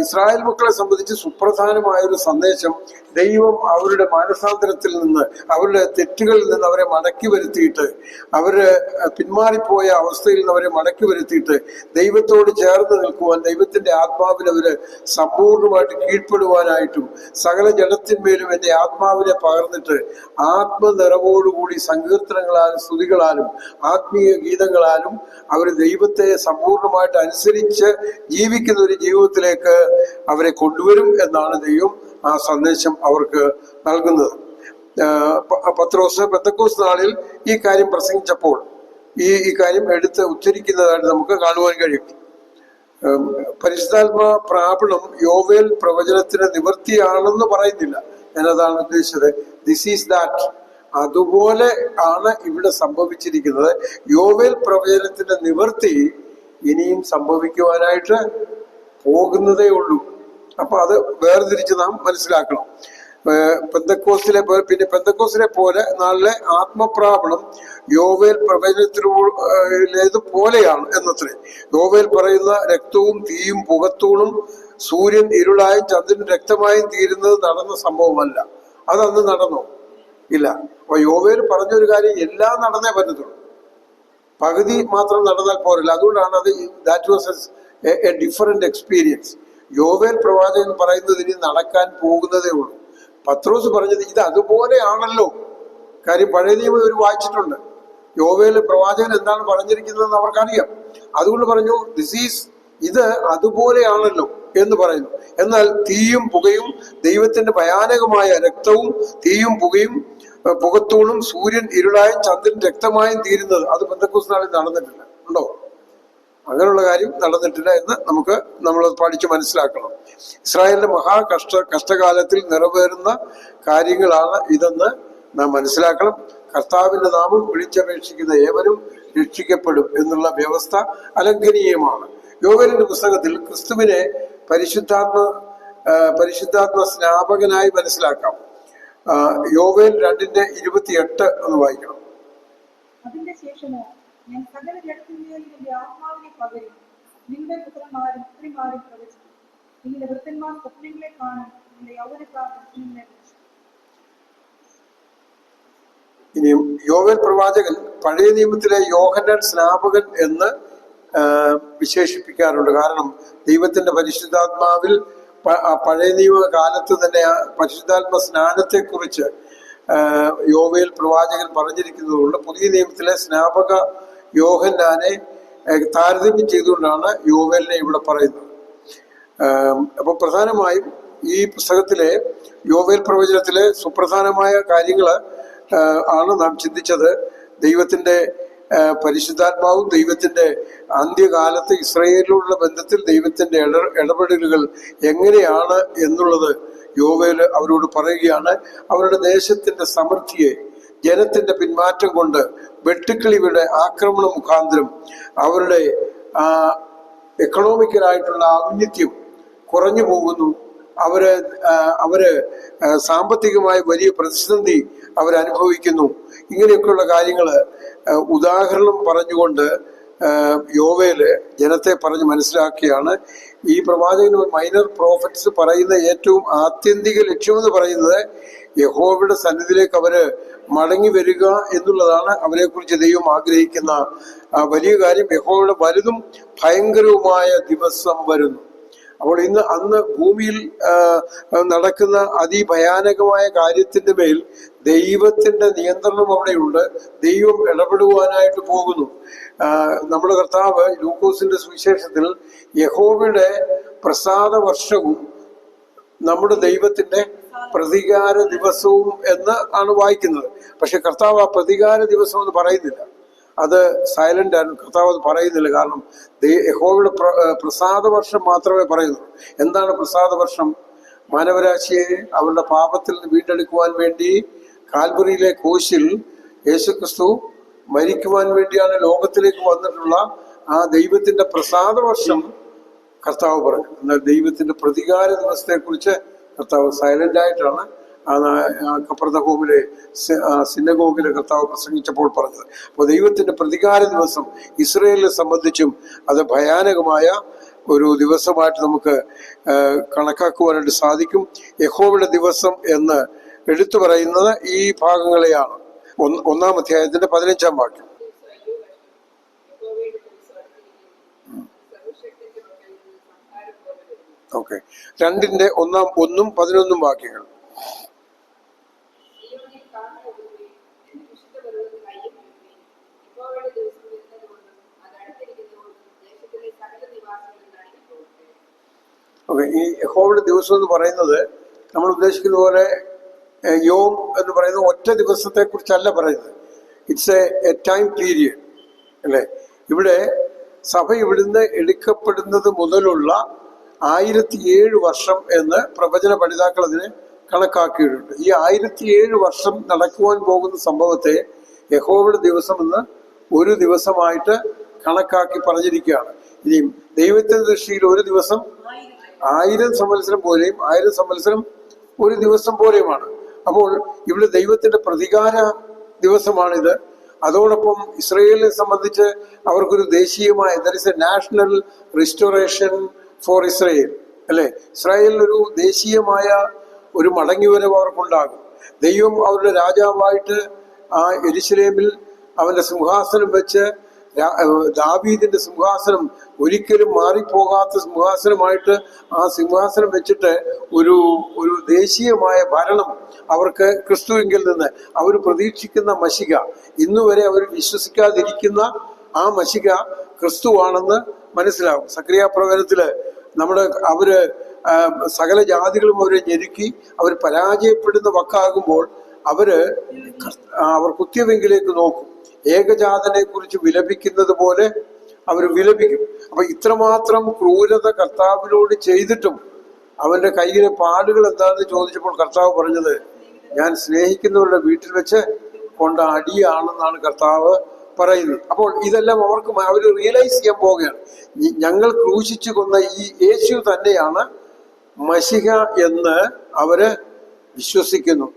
ഇസ്രായേൽ മക്കളെ സംബന്ധിച്ച് സുപ്രധാനമായ ഒരു സന്ദേശം. ദൈവം അവരുടെ മാനസാന്തരത്തിൽ നിന്ന്, അവരുടെ തെറ്റുകളിൽ നിന്ന് അവരെ മടക്കി വരുത്തിയിട്ട്, അവര് പിന്മാറിപ്പോയ അവസ്ഥയിൽ നിന്ന് അവരെ മടക്കി വരുത്തിയിട്ട് ദൈവത്തോട് ചേർന്ന് നിൽക്കുവാൻ, ദൈവത്തിന്റെ ആത്മാവിൽ അവര് സമ്പൂർണ്ണമായിട്ട് കീഴ്പ്പെടുവാനായിട്ടും സകല ജഡത്തിന്മേലും എന്റെ ആത്മാവിനെ പകർന്നിട്ട് ആത്മനിറവോടുകൂടി സങ്കീർത്തനങ്ങളാലും സ്തുതികളാലും ആത്മീയ ഗീതങ്ങളാലും അവർ ദൈവത്തെ സമ്പൂർണ്ണമായിട്ട് അനുസരിച്ച് ജീവിക്കുന്ന ഒരു ജീവിതത്തിലേക്ക് അവരെ കൊണ്ടുവരും എന്നാണ് ദൈവം ആ സന്ദേശം അവർക്ക് നൽകുന്നത്. പത്രോസ് പെന്തക്കോസ്ത് നാളിൽ ഈ കാര്യം പ്രസംഗിച്ചപ്പോൾ ഈ കാര്യം എടുത്ത് ഉച്ചരിക്കുന്നതായിട്ട് നമുക്ക് കാണുവാൻ കഴിയും. പരിശുദ്ധാത്മ പ്രാപണം യോവേൽ പ്രവചനത്തിന് നിവൃത്തിയാണെന്ന് പറയുന്നില്ല. ഞാനതാണ് ഉദ്ദേശിച്ചത്. This is that. അതുപോലെ ആണ് ഇവിടെ സംഭവിച്ചിരിക്കുന്നത്. യോവേൽ പ്രവചനത്തിന്റെ നിവൃത്തി ഇനിയും സംഭവിക്കുവാനായിട്ട് പോകുന്നതേ ഉള്ളൂ. അപ്പൊ അത് വേർതിരിച്ച് നാം മനസ്സിലാക്കണം. പെന്തക്കോസ്തിലെ പോലെ നാളിലെ ആത്മപ്രാപണം യോവേൽ പ്രവചനത്തിലേതുപോലെയാണ് എന്നത്രേ. യോവേൽ പറയുന്ന രക്തവും തീയും പുകത്തൂണും സൂര്യൻ ഇരുളായും ചന്ദ്രൻ രക്തമായും തീരുന്നത് നടന്ന സംഭവമല്ല. അതന്ന് നടന്നോ? ഇല്ല. അപ്പൊ യോവേൽ പറഞ്ഞൊരു കാര്യം എല്ലാം നടന്നേ പറ്റത്തുള്ളൂ, പകുതി മാത്രം നടന്നാൽ പോരല്ല. അതുകൊണ്ടാണ് അത് that was a different experience. Joel പ്രവാചകൻ പറയുന്നത് ഇനി നടക്കാൻ പോകുന്നതേ ഉള്ളൂ. പത്രോസ് പറഞ്ഞത് ഇത് അതുപോലെയാണല്ലോ. കാര്യം പഴയ നിയമം ഇവർ വായിച്ചിട്ടുണ്ട്. യോവേൽ പ്രവാചകൻ എന്താണ് പറഞ്ഞിരിക്കുന്നതെന്ന് അവർക്കറിയാം. അതുകൊണ്ട് പറഞ്ഞു ഇത് അതുപോലെയാണല്ലോ എന്ന് പറയുന്നു. എന്നാൽ തീയും പുകയും, ദൈവത്തിന്റെ ഭയാനകമായ രക്തവും തീയും പുകയും പുകത്തൂണും സൂര്യൻ ഇരുളായും ചന്ദ്രൻ രക്തമായും തീരുന്നത് അത് പെന്തക്കോസ്ത് നാളിൽ നടന്നിട്ടില്ല. ഉണ്ടോ? അങ്ങനെയുള്ള കാര്യം നടന്നിട്ടില്ല എന്ന് നമ്മൾ പഠിച്ച് മനസ്സിലാക്കണം. ഇസ്രായേലിന്റെ കഷ്ടകാലത്തിൽ നിറവേറുന്ന കാര്യങ്ങളാണ് ഇതെന്ന് നാം മനസ്സിലാക്കണം. കർത്താവിന്റെ നാമം വിളിച്ചപേക്ഷിക്കുന്ന ഏവരും രക്ഷിക്കപ്പെടും എന്നുള്ള വ്യവസ്ഥ അലംഘനീയമാണ്. യോവേലിന്റെ പുസ്തകത്തിൽ ക്രിസ്തുവിനെ പരിശുദ്ധാത്മ സ്നാപകനായി മനസ്സിലാക്കാം. യോവേൽ 2:28 ഒന്ന് വായിക്കണം. അതിന്റെ ശേഷമോ ഞാൻ സകല ജഡത്തിന്മേലും എന്റെ ആത്മാവിനെ പകരും. നിങ്ങളുടെ പുത്രന്മാരും പുത്രിമാരും പ്രവചിക്കും. നിങ്ങളുടെ വൃദ്ധന്മാർ സ്വപ്നങ്ങളെ കാണും. നിങ്ങളുടെ യൗവനക്കാർ ദർശനങ്ങളെ ദർശിക്കും. ഇനിയും യോവേൽ പ്രവാചകൻ പഴയ നിയമത്തിലെ യോഹന്നാൻ സ്നാപകൻ എന്ന് വിശേഷിപ്പിക്കാറുണ്ട്. കാരണം ദൈവത്തിന്റെ പരിശുദ്ധാത്മാവിൽ പഴയ നിയമ കാലത്ത് തന്നെ പരിശുദ്ധാത്മ സ്നാനത്തെ കുറിച്ച് യോവേൽ പ്രവാചകൻ പറഞ്ഞിരിക്കുന്നതുകൊണ്ട് പുതിയ നിയമത്തിലെ സ്നാപക യോഹന്നാനെ താരതമ്യം ചെയ്തുകൊണ്ടാണ് യോവേലിനെ ഇവിടെ പറയുന്നത്. അപ്പൊ പ്രധാനമായും ഈ പുസ്തകത്തിലെ യോവേൽ പ്രവചനത്തിലെ സുപ്രധാനമായ കാര്യങ്ങൾ ആണ് നാം ചിന്തിച്ചത്. ദൈവത്തിന്റെ പരിശുദ്ധാത്മാവും ദൈവത്തിന്റെ അന്ത്യകാലത്ത് ഇസ്രായേലിലുള്ള ബന്ധത്തിൽ ദൈവത്തിന്റെ ഇടപെടലുകൾ എങ്ങനെയാണ് എന്നുള്ളത് യോവേല് അവരോട് പറയുകയാണ്. അവരുടെ ദേശത്തിന്റെ സമൃദ്ധിയെ ജനത്തിന്റെ പിന്മാറ്റം കൊണ്ട് വെട്ടുക്കിളിയുടെ ആക്രമണ മുഖാന്തരം അവരുടെ എക്കണോമിക്കലായിട്ടുള്ള ഔന്നത്യം കുറഞ്ഞു പോകുന്നു. അവര് സാമ്പത്തികമായ വലിയ പ്രതിസന്ധി അവരനുഭവിക്കുന്നു. ഇങ്ങനെയൊക്കെയുള്ള കാര്യങ്ങള് ഉദാഹരണം പറഞ്ഞുകൊണ്ട് യോവേല് ജനത്തെ പറഞ്ഞ് മനസ്സിലാക്കിയാണ്. ഈ പ്രവാചകന് മൈനർ പ്രോഫറ്റ്സ് പറയുന്ന ഏറ്റവും ആത്യന്തിക ലക്ഷ്യമെന്ന് പറയുന്നത് യഹോവയുടെ സന്നിധിയിലേക്ക് അവര് മടങ്ങി വരിക എന്നുള്ളതാണ്. അവരെക്കുറിച്ച് ദൈവം ആഗ്രഹിക്കുന്ന വലിയ കാര്യം. യഹോവയുടെ വലുതും ഭയങ്കരവുമായ ദിവസം വരുന്നു. അപ്പോൾ അന്ന് ഭൂമിയിൽ നടക്കുന്ന അതിഭയാനകമായ കാര്യത്തിന്റെ മേൽ ദൈവത്തിന്റെ നിയന്ത്രണം അവിടെയുണ്ട്. ദൈവം ഇടപെടുവാനായിട്ട് പോകുന്നു. നമ്മുടെ കർത്താവ് ലൂക്കോസിന്റെ സുവിശേഷത്തിൽ യഹോവയുടെ പ്രസാദ വർഷവും നമ്മുടെ ദൈവത്തിന്റെ പ്രതികാര ദിവസവും എന്ന് ആണ് വായിക്കുന്നത്. പക്ഷെ കർത്താവ് ആ പ്രതികാര ദിവസം എന്ന് പറയുന്നില്ല, അത് സൈലന്റ് ആണ്. കർത്താവ് അത് പറയുന്നില്ല. കാരണം യഹോവയുടെ പ്രസാദ വർഷം മാത്രമേ പറയുന്നുള്ളൂ. എന്താണ് പ്രസാദ വർഷം? മാനവരാശിയെ അവരുടെ പാപത്തിൽ നിന്ന് വീണ്ടെടുക്കുവാൻ വേണ്ടി കാൽവറിയിലെ ക്രൂശിൽ യേശുക്രിസ്തു മരിക്കുവാൻ വേണ്ടിയാണ് ലോകത്തിലേക്ക് വന്നിട്ടുള്ള ആ ദൈവത്തിന്റെ പ്രസാദ വർഷം കർത്താവ് പറഞ്ഞു. എന്നാൽ ദൈവത്തിന്റെ പ്രതികാര ദിവസത്തെ കുറിച്ച് കർത്താവ് സൈലന്റ് ആയിട്ടാണ് കപ്പർന്നഹൂമിലെ സിനഗോഗിലെ കർത്താവ് പ്രസംഗിച്ചപ്പോൾ പറഞ്ഞത്. അപ്പോൾ ദൈവത്തിന്റെ പ്രതികാര ദിവസം ഇസ്രയേലിനെ സംബന്ധിച്ചും അത് ഭയാനകമായ ഒരു ദിവസമായിട്ട് നമുക്ക് കണക്കാക്കുവാനായിട്ട് സാധിക്കും. യഹോവയുടെ ദിവസം എന്ന് എടുത്തു പറയുന്നത് ഈ ഭാഗങ്ങളെയാണ്. 1-ാം അധ്യായത്തിന്റെ 15-ാം വാക്യം. ഓക്കെ, 2-ന്റെ 1-ഉം 11-ഉം വാക്യങ്ങൾ. ഓക്കെ, ഈ യഹോവയുടെ ദിവസം എന്ന് പറയുന്നത് നമ്മൾ ഉദ്ദേശിക്കുന്ന പോലെ യോം എന്ന് പറയുന്ന ഒറ്റ ദിവസത്തെ കുറിച്ചല്ല പറയുന്നത്. ഇറ്റ്സ് എ ടൈം പീരിയഡ് അല്ലെ. ഇവിടെ സഭ ഇവിടുന്ന് എടുക്കപ്പെടുന്നത് മുതലുള്ള 1007 വർഷം എന്ന് പ്രവചന പഠിതാക്കൾ അതിനെ കണക്കാക്കിയിട്ടുണ്ട്. ഈ 1007 വർഷം നടക്കുവാൻ പോകുന്ന സംഭവത്തെ യഹോവയുടെ ദിവസം എന്ന് ഒരു ദിവസമായിട്ട് കണക്കാക്കി പറഞ്ഞിരിക്കുകയാണ്. ഇനിയും ദൈവത്തിന്റെ ദൃഷ്ടിയിൽ ഒരു ദിവസം 1000 സംവത്സരം പോലെയും 1000 സംവത്സരം ഒരു ദിവസം പോലെയുമാണ്. അപ്പോൾ ഇവിടെ ദൈവത്തിന്റെ പ്രതികാര ദിവസമാണിത്. അതോടൊപ്പം ഇസ്രയേലിനെ സംബന്ധിച്ച് അവർക്കൊരു ദേശീയമായ നാഷണൽ റിസ്റ്റോറേഷൻ ഫോർ ഇസ്രയേൽ അല്ലെ. ഇസ്രായേലിനൊരു ദേശീയമായ ഒരു മടങ്ങിവരവ് അവർക്കുണ്ടാകും. ദൈവം അവരുടെ രാജാവായിട്ട് ആ യെരൂശലേമിൽ അവന്റെ സിംഹാസനം വെച്ച്, ദാവീദിന്റെ സിംഹാസനം ഒരിക്കലും മാറിപ്പോകാത്ത സിംഹാസനമായിട്ട് ആ സിംഹാസനം വെച്ചിട്ട് ഒരു ദേശീയമായ ഭരണം അവർക്ക് ക്രിസ്തുവിങ്കിൽ നിന്ന് അവർ പ്രതീക്ഷിക്കുന്ന മശിക, ഇന്നുവരെ അവർ വിശ്വസിക്കാതിരിക്കുന്ന ആ മശിക ക്രിസ്തുവാണെന്ന് മനസ്സിലാവും. സക്രിയ പ്രവചനത്തില് അവര് സകല ജാതികളും അവരെ ഞെരുക്കി അവർ പരാജയപ്പെടുന്ന വക്കാകുമ്പോൾ അവർ കുത്യവെങ്കിലേക്ക് നോക്കും. ഏകജാതനെ കുറിച്ച് വിലപിക്കുന്നത് പോലെ അവർ വിലപിക്കും. അപ്പൊ ഇത്രമാത്രം ക്രൂരത കർത്താവിനോട് ചെയ്തിട്ടും അവന്റെ കയ്യിലെ പാടുകൾ എന്താണെന്ന് ചോദിച്ചപ്പോൾ കർത്താവ് പറഞ്ഞത്, ഞാൻ സ്നേഹിക്കുന്നവരുടെ വീട്ടിൽ വെച്ച് കൊണ്ട അടിയാണെന്നാണ് കർത്താവ് പറയുന്നത്. അപ്പോൾ ഇതെല്ലാം അവർ റിയലൈസ് ചെയ്യാൻ പോവുകയാണ്. ഞങ്ങൾ ക്രൂശിച്ചു കൊന്ന ഈ യേശു തന്നെയാണ് മശിഹ എന്ന് അവര് വിശ്വസിക്കുന്നു.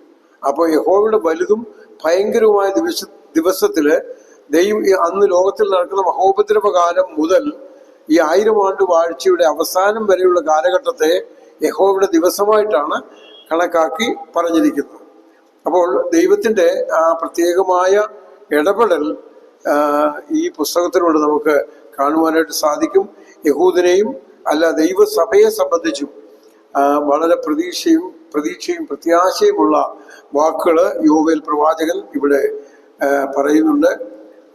അപ്പോൾ യഹോവയുടെ വലുതും ഭയങ്കരവുമായ ദിവസത്തില് ദൈവം അന്ന് ലോകത്തിൽ നടക്കുന്ന മഹോപദ്രവകാലം മുതൽ ഈ 1000 ആണ്ട് വാഴ്ചയുടെ അവസാനം വരെയുള്ള കാലഘട്ടത്തെ യഹോവയുടെ ദിവസമായിട്ടാണ് കണക്കാക്കി പറഞ്ഞിരിക്കുന്നത്. അപ്പോൾ ദൈവത്തിന്റെ ആ പ്രത്യേകമായ ഇടപെടൽ ഈ പുസ്തകത്തിലൂടെ നമുക്ക് കാണുവാനായിട്ട് സാധിക്കും. യഹൂദനെയും അല്ല ദൈവസഭയെ സംബന്ധിച്ചും വളരെ പ്രതീക്ഷയും പ്രത്യാശയുമുള്ള വാക്കുകള് യോവേൽ പ്രവാചകൻ ഇവിടെ പറയുന്നുണ്ട്.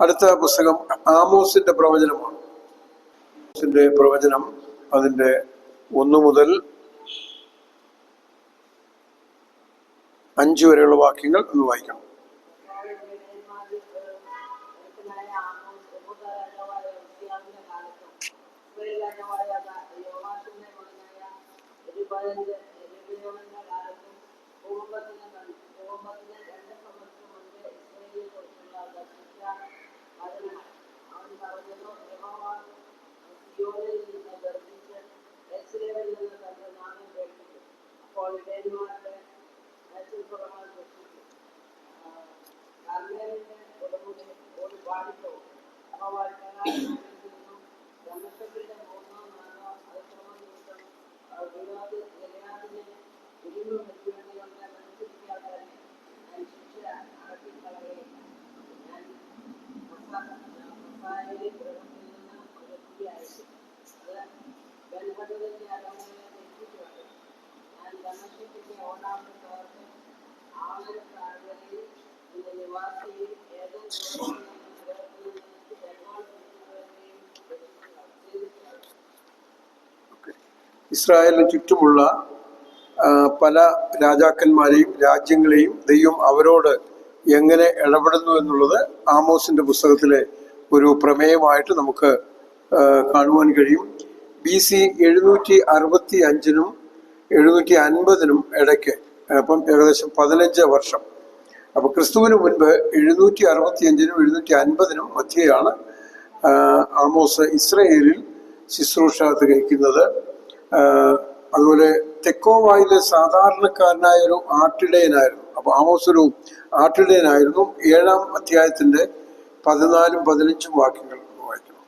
അടുത്ത പുസ്തകം ആമോസിന്റെ പ്രവചനമാണ്. ആമോസിന്റെ പ്രവചനം അതിന്റെ 1 മുതൽ 5 വരെയുള്ള വാക്യങ്ങൾ ഒന്ന് വായിക്കണം. ഇസ്രായേലിന് ചുറ്റുമുള്ള പല രാജാക്കന്മാരെയും രാജ്യങ്ങളെയും ദൈവം അവരോട് എങ്ങനെ ഇടപെടുന്നു എന്നുള്ളത് ആമോസിന്റെ പുസ്തകത്തിലെ ഒരു പ്രമേയമായിട്ട് നമുക്ക് കാണുവാൻ കഴിയും. BC 765 750 ഇടയ്ക്ക്, അപ്പം ഏകദേശം 15 വർഷം. അപ്പൊ ക്രിസ്തുവിന് മുൻപ് 765 750 മധ്യയാണ് ആമോസ് ഇസ്രയേലിൽ ശുശ്രൂഷ തികയ്ക്കുന്നത്. അതുപോലെ തെക്കോവായിലെ സാധാരണക്കാരനായ ഒരു ആട്ടിടയനായിരുന്നു. അപ്പൊ ആമോസ് ഒരു ആട്ടിടയനായിരുന്നു. 7-ാം അധ്യായത്തിന്റെ 14 15 വാക്യങ്ങൾ വായിക്കണം.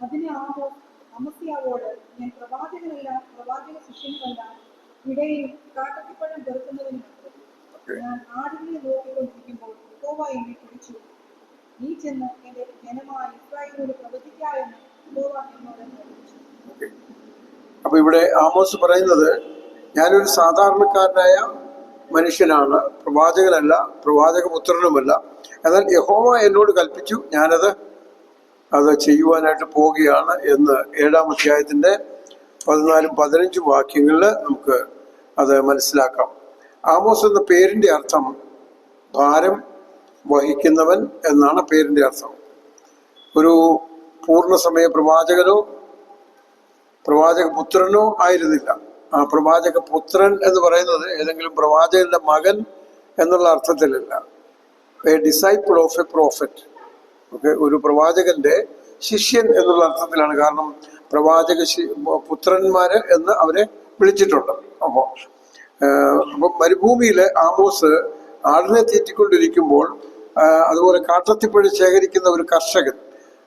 അതിന് ആമോസ് അമസ്യാവോട്, ഞാൻ പ്രവാചകനല്ല, പ്രവാചക ശിഷ്യനുമല്ല, ഇടയിൽ കാട്ടത്തിപ്പഴം പെറുക്കുന്നവനുമത്രേ. ഞാൻ ആടുകളെ നോക്കിക്കൊണ്ടിരിക്കുമ്പോൾ യഹോവ എന്നെ പിടിച്ചു. നീ ചെന്ന് എന്റെ ജനമായ ഇസ്രായേലിനോട് പ്രവചിക്കാമെന്ന് യഹോവ എന്നോട് കൽപ്പിച്ചു. അപ്പൊ ഇവിടെ ആമോസ് പറയുന്നത്, ഞാനൊരു സാധാരണക്കാരനായ മനുഷ്യനാണ്, പ്രവാചകനല്ല, പ്രവാചകപുത്രനുമല്ല. എന്നാൽ യഹോവ എന്നോട് കൽപ്പിച്ചു, ഞാനത് ചെയ്യുവാനായിട്ട് പോവുകയാണ് എന്ന് 7-ാം അധ്യായത്തിന്റെ 14 15 വാക്യങ്ങളിൽ നമുക്ക് അത് മനസ്സിലാക്കാം. ആമോസ് എന്ന പേരിന്റെ അർത്ഥം ഭാരം വഹിക്കുന്നവൻ എന്നാണ് പേരിന്റെ അർത്ഥം. ഒരു പൂർണ്ണസമയ പ്രവാചകനോ പ്രവാചകപുത്രനോ ആയിരുന്നില്ല. ആ പ്രവാചകപുത്രൻ എന്ന് പറയുന്നത് ഏതെങ്കിലും പ്രവാചകന്റെ മകൻ എന്നുള്ള അർത്ഥത്തിലല്ല. A disciple of a prophet. ഒരു പ്രവാചകന്റെ ശിഷ്യൻ എന്നുള്ള അർത്ഥത്തിലാണ്. കാരണം പ്രവാചക പുത്രന്മാര് എന്ന് അവരെ വിളിച്ചിട്ടുണ്ട്. അപ്പൊ മരുഭൂമിയില് ആമോസ് ആടിനെ തീറ്റിക്കൊണ്ടിരിക്കുമ്പോൾ, അതുപോലെ കാട്ടത്തിപ്പഴം ശേഖരിക്കുന്ന ഒരു കർഷകൻ,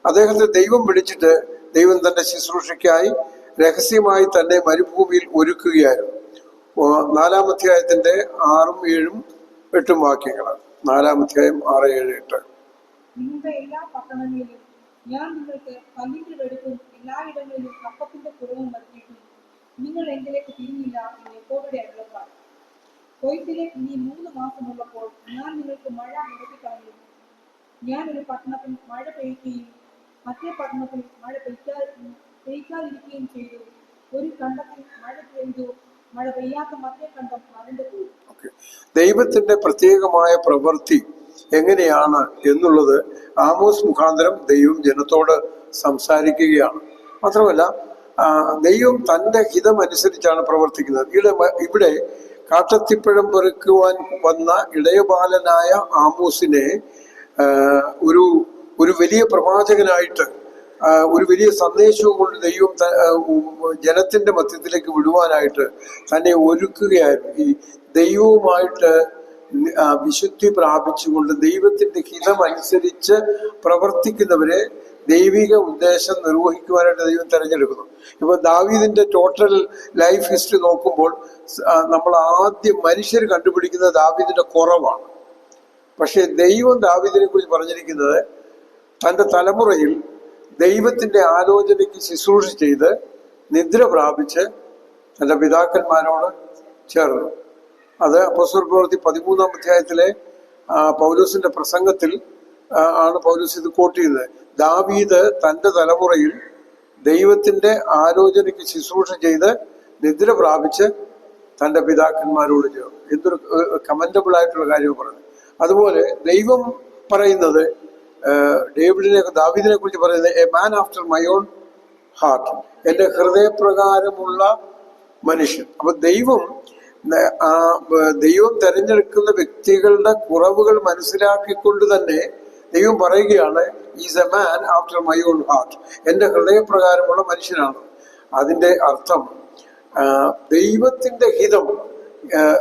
അദ്ദേഹത്തെ ദൈവം വിളിച്ചിട്ട് ദൈവം തന്റെ ശുശ്രൂഷയ്ക്കായി രഹസ്യമായി തന്നെ മരുഭൂമിയിൽ ഒരുക്കുകയായിരുന്നു. 4-ാം അധ്യായത്തിന്റെ 6, 7, 8 വാക്യങ്ങളാണ്. 4-ാം അധ്യായം 6, 7, 8. നിങ്ങളുടെ എല്ലാ പട്ടണങ്ങളിലും ഞാൻ നിങ്ങൾക്ക് കല്ലിന്റെ വെടുപ്പും എല്ലായിടങ്ങളിലും കപ്പത്തിന്റെ കുറവും വരുത്തിയിട്ടും നിങ്ങൾ എങ്കിലേക്ക് തിരിഞ്ഞില്ല എന്ന് യഹോവയുടെ അരുളപ്പാട്. കൊയ്ത്തിലേക്ക് ഇനി 3 മാസമുള്ളപ്പോൾ ഞാൻ നിങ്ങൾക്ക് മഴ മുടക്കിക്കളയും. ഞാൻ ഒരു പട്ടണത്തിൽ മഴ പെയ്യുകയും മറ്റേ പട്ടണത്തിൽ മഴ പെയ്ക്കാതിരിക്കുകയും ചെയ്തു. ഒരു കണ്ടത്തിൽ മഴ പെയ്തു, മഴ പെയ്യാത്ത മറ്റേ കണ്ടം വരണ്ടു പോയി. ദൈവത്തിന്റെ പ്രത്യേകമായ പ്രവൃത്തി എങ്ങനെയാണ് എന്നുള്ളത് ആമോസ് മുഖാന്തരം ദൈവം ജനത്തോട് സംസാരിക്കുകയാണ്. മാത്രമല്ല ദൈവം തന്റെ ഹിതം അനുസരിച്ചാണ് പ്രവർത്തിക്കുന്നത്. ഇവിടെ കാട്ടത്തിപ്പഴം പെറുക്കുവാൻ വന്ന ഇടയബാലനായ ആമോസിനെ ഒരു വലിയ പ്രവാചകനായിട്ട്, ഒരു വലിയ സന്ദേശവും കൊണ്ട് ദൈവം ജനത്തിന്റെ മധ്യത്തിലേക്ക് വിടുവാനായിട്ട് തന്നെ ഒരുക്കുകയായിരുന്നു. ഈ ദൈവവുമായിട്ട് വിശുദ്ധി പ്രാപിച്ചുകൊണ്ട് ദൈവത്തിന്റെ ഹിതം അനുസരിച്ച് പ്രവർത്തിക്കുന്നവരെ ദൈവിക ഉദ്ദേശം നിർവഹിക്കുവാനായിട്ട് ദൈവം തെരഞ്ഞെടുക്കുന്നു. ഇപ്പൊ ദാവീദിന്റെ ടോട്ടൽ ലൈഫ് ഹിസ്റ്ററി നോക്കുമ്പോൾ നമ്മൾ ആദ്യം മനുഷ്യർ കണ്ടുപിടിക്കുന്നത് ദാവീദിന്റെ കുറവാണ്. പക്ഷെ ദൈവം ദാവീദിനെ കുറിച്ച് പറഞ്ഞിരിക്കുന്നത് തന്റെ തലമുറയിൽ ദൈവത്തിന്റെ ആലോചനയ്ക്ക് ശുശ്രൂഷ ചെയ്ത് നിദ്ര പ്രാപിച്ച് തന്റെ പിതാക്കന്മാരോട് ചേർന്നു. അത് അപ്പോസ്തല പ്രവൃത്തി 13-ാം അധ്യായത്തിലെ പൗലോസിന്റെ പ്രസംഗത്തിൽ ആണ് പൗലോസ് ഇത് കോട്ട് ചെയ്യുന്നത്. ദാവീദ് തന്റെ തലമുറയിൽ ദൈവത്തിന്റെ ആലോചനയ്ക്ക് ശുശ്രൂഷ ചെയ്ത് നിദ്ര പ്രാപിച്ച് തന്റെ പിതാക്കന്മാരോട് ചേർന്നു. എന്തൊരു കമന്റബിൾ ആയിട്ടുള്ള കാര്യമാണ് പറയുന്നത്. അതുപോലെ ദൈവം പറയുന്നത് ദാവീദിനെ കുറിച്ച് പറയുന്നത്, a man after my own heart, എന്റെ ഹൃദയപ്രകാരമുള്ള മനുഷ്യൻ. അപ്പൊ ദൈവം തെരഞ്ഞെടുക്കുന്ന വ്യക്തികളുടെ കുറവുകൾ മനസ്സിലാക്കിക്കൊണ്ട് തന്നെ ദൈവം പറയുകയാണ്, is a man after my own heart, എന്റെ ഹൃദയപ്രകാരമുള്ള മനുഷ്യനാണ്. അതിന്റെ അർത്ഥം ദൈവത്തിന്റെ ഹിതം